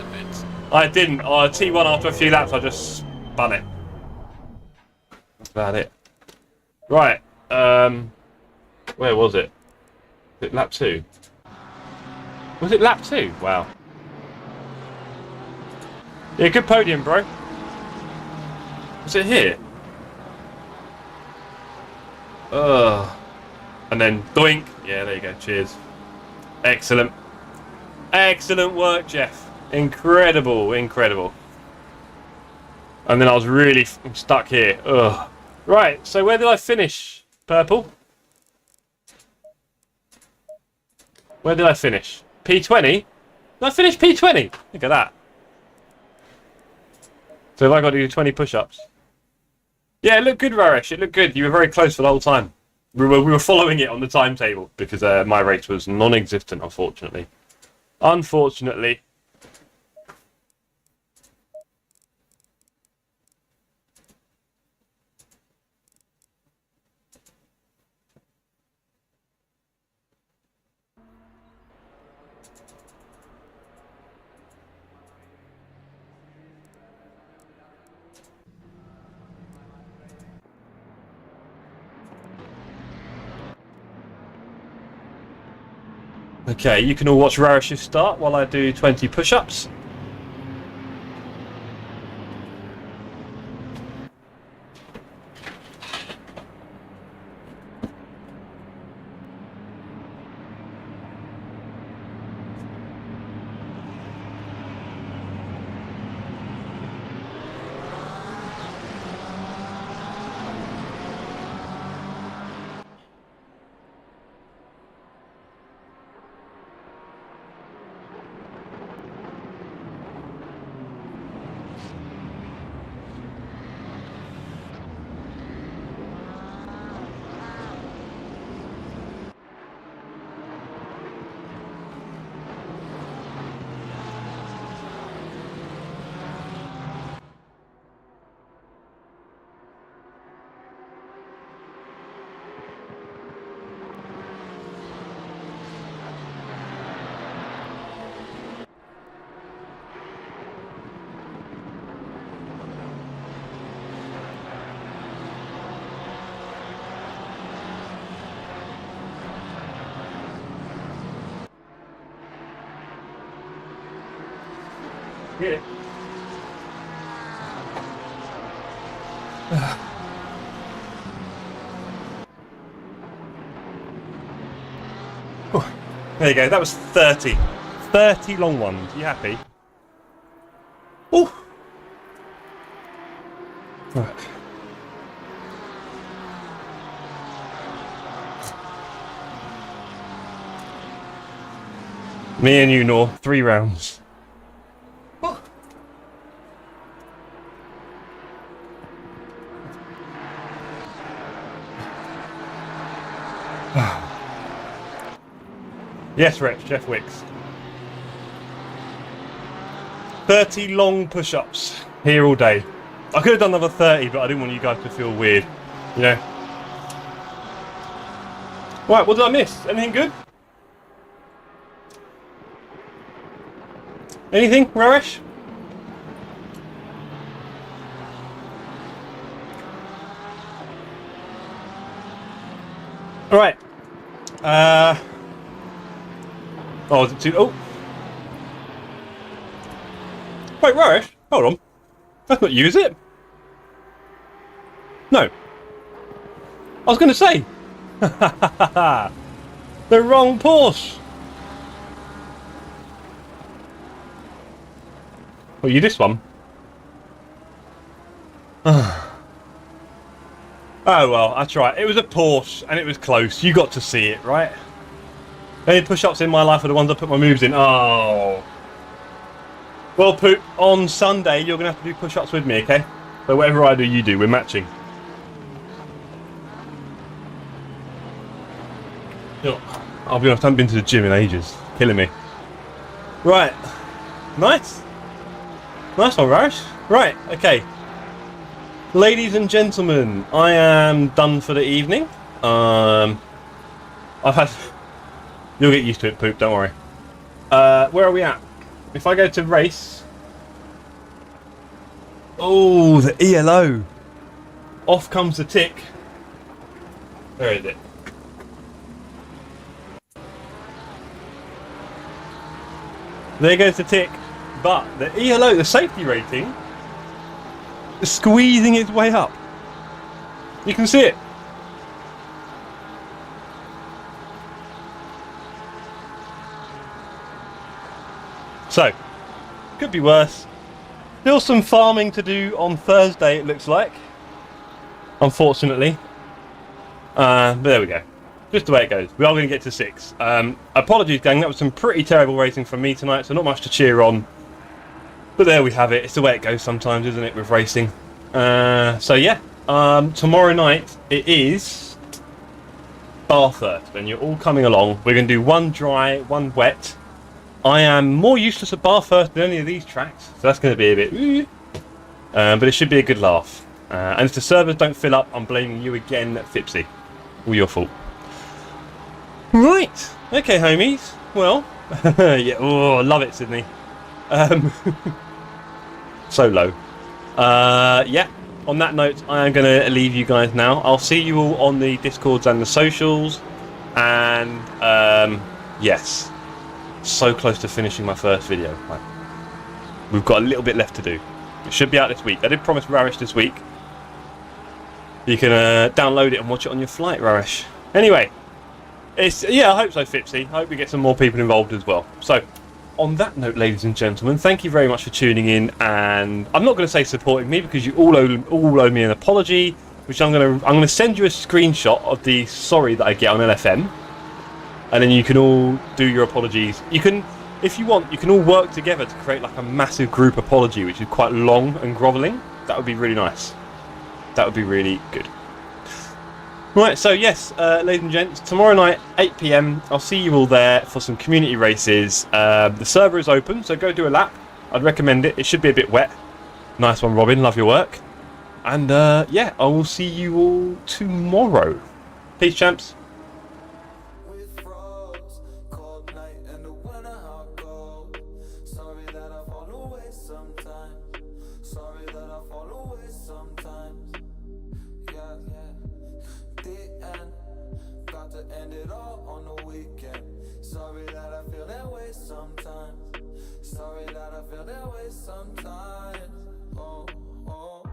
I didn't. T1 after a few laps, I just spun it. That's about it. Right. Where was it? Was it lap 2? Was it lap 2? Wow. Yeah, good podium, bro. Was it here? And then doink. Yeah, there you go. Cheers. Excellent. Excellent work, Jeff. Incredible, incredible. And then I was really stuck here. Ugh. Right, so where did I finish, Purple? Where did I finish? P20? Did I finish P20? Look at that. So have I got to do 20 push-ups? Yeah, it looked good, Raresh. It looked good. You were very close for the whole time. We were following it on the timetable because my race was non-existent, unfortunately. Unfortunately. Okay, you can all watch Rarish's start while I do 20 push-ups. Yeah. There you go, that was 30. 30 long ones. You happy? Oh! Right. Me and you, Nor, 3 rounds. Oh. Yes, Rep, Jeff Wicks. 30 long push-ups here all day. I could have done another 30, but I didn't want you guys to feel weird, you know. Right, what did I miss? Anything good? Anything, Raresh? All right. Oh, is it too? Oh. Wait, Raresh, hold on. That's not you, is it? No. I was going to say. The wrong Porsche. Well, you this one. Oh well, that's right. It was a Porsche and it was close. You got to see it, right? The only push-ups in my life are the ones I put my moves in. Oh. Well, Poop, on Sunday you're going to have to do push-ups with me, okay? So whatever I do, you do. We're matching. I'll be honest, I haven't been to the gym in ages. Killing me. Right. Nice. Nice one, Rash. Right, okay. Ladies and gentlemen, I am done for the evening. I've had... You'll get used to it, Poop, don't worry. Where are we at? If I go to race... Oh, the ELO. Off comes the tick. Where is it? There goes the tick. But the ELO, the safety rating, is squeezing its way up. You can see it. So, could be worse. Still some farming to do on Thursday, it looks like. Unfortunately. But there we go. just the way it goes. We are going to get to 6. Apologies, gang. That was some pretty terrible racing from me tonight, so not much to cheer on. But there we have it. It's the way it goes sometimes, isn't it, with racing? So yeah, tomorrow night it is Bathurst, and you're all coming along. We're going to do one dry, one wet. I am more useless at Bathurst than any of these tracks, so that's going to be a bit... but it should be a good laugh. And if the servers don't fill up, I'm blaming you again, Fipsy. All your fault. Right. Okay, homies. Well, yeah. Oh, I love it, Sydney. So low. Yeah. On that note, I am going to leave you guys now. I'll see you all on the Discords and the socials. And, yes. So close to finishing my first video. Right. We've got a little bit left to do. It should be out this week. I did promise Rarish this week. You can download it and watch it on your flight, Rarish. Anyway, yeah, I hope so, Fipsy. I hope we get some more people involved as well. So, on that note, ladies and gentlemen, thank you very much for tuning in. And I'm not going to say supporting me because you all owe me an apology, which I'm going to send you a screenshot of the sorry that I get on LFM. And then you can all do your apologies. You can, if you want, you can all work together to create like a massive group apology, which is quite long and grovelling. That would be really nice. That would be really good. Right, so yes, ladies and gents, tomorrow night, 8 PM, I'll see you all there for some community races. The server is open, so go do a lap. I'd recommend it. It should be a bit wet. Nice one, Robin. Love your work. And yeah, I will see you all tomorrow. Peace, champs. Sorry that I feel that way sometimes. Oh, oh,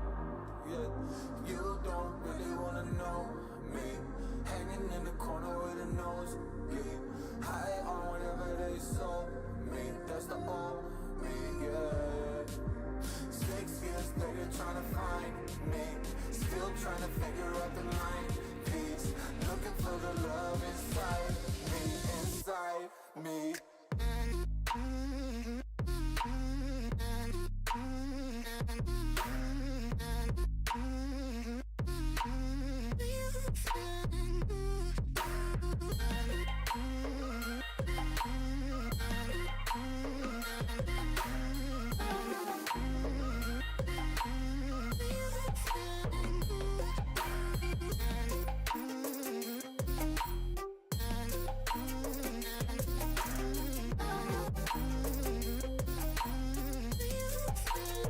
yeah. You don't really wanna know me. Hanging in the corner with a nose bleed. High on whatever they sold me. That's the old me, yeah. 6 years later trying to find me. Still trying to figure out the line piece. Looking for the love inside me, inside me.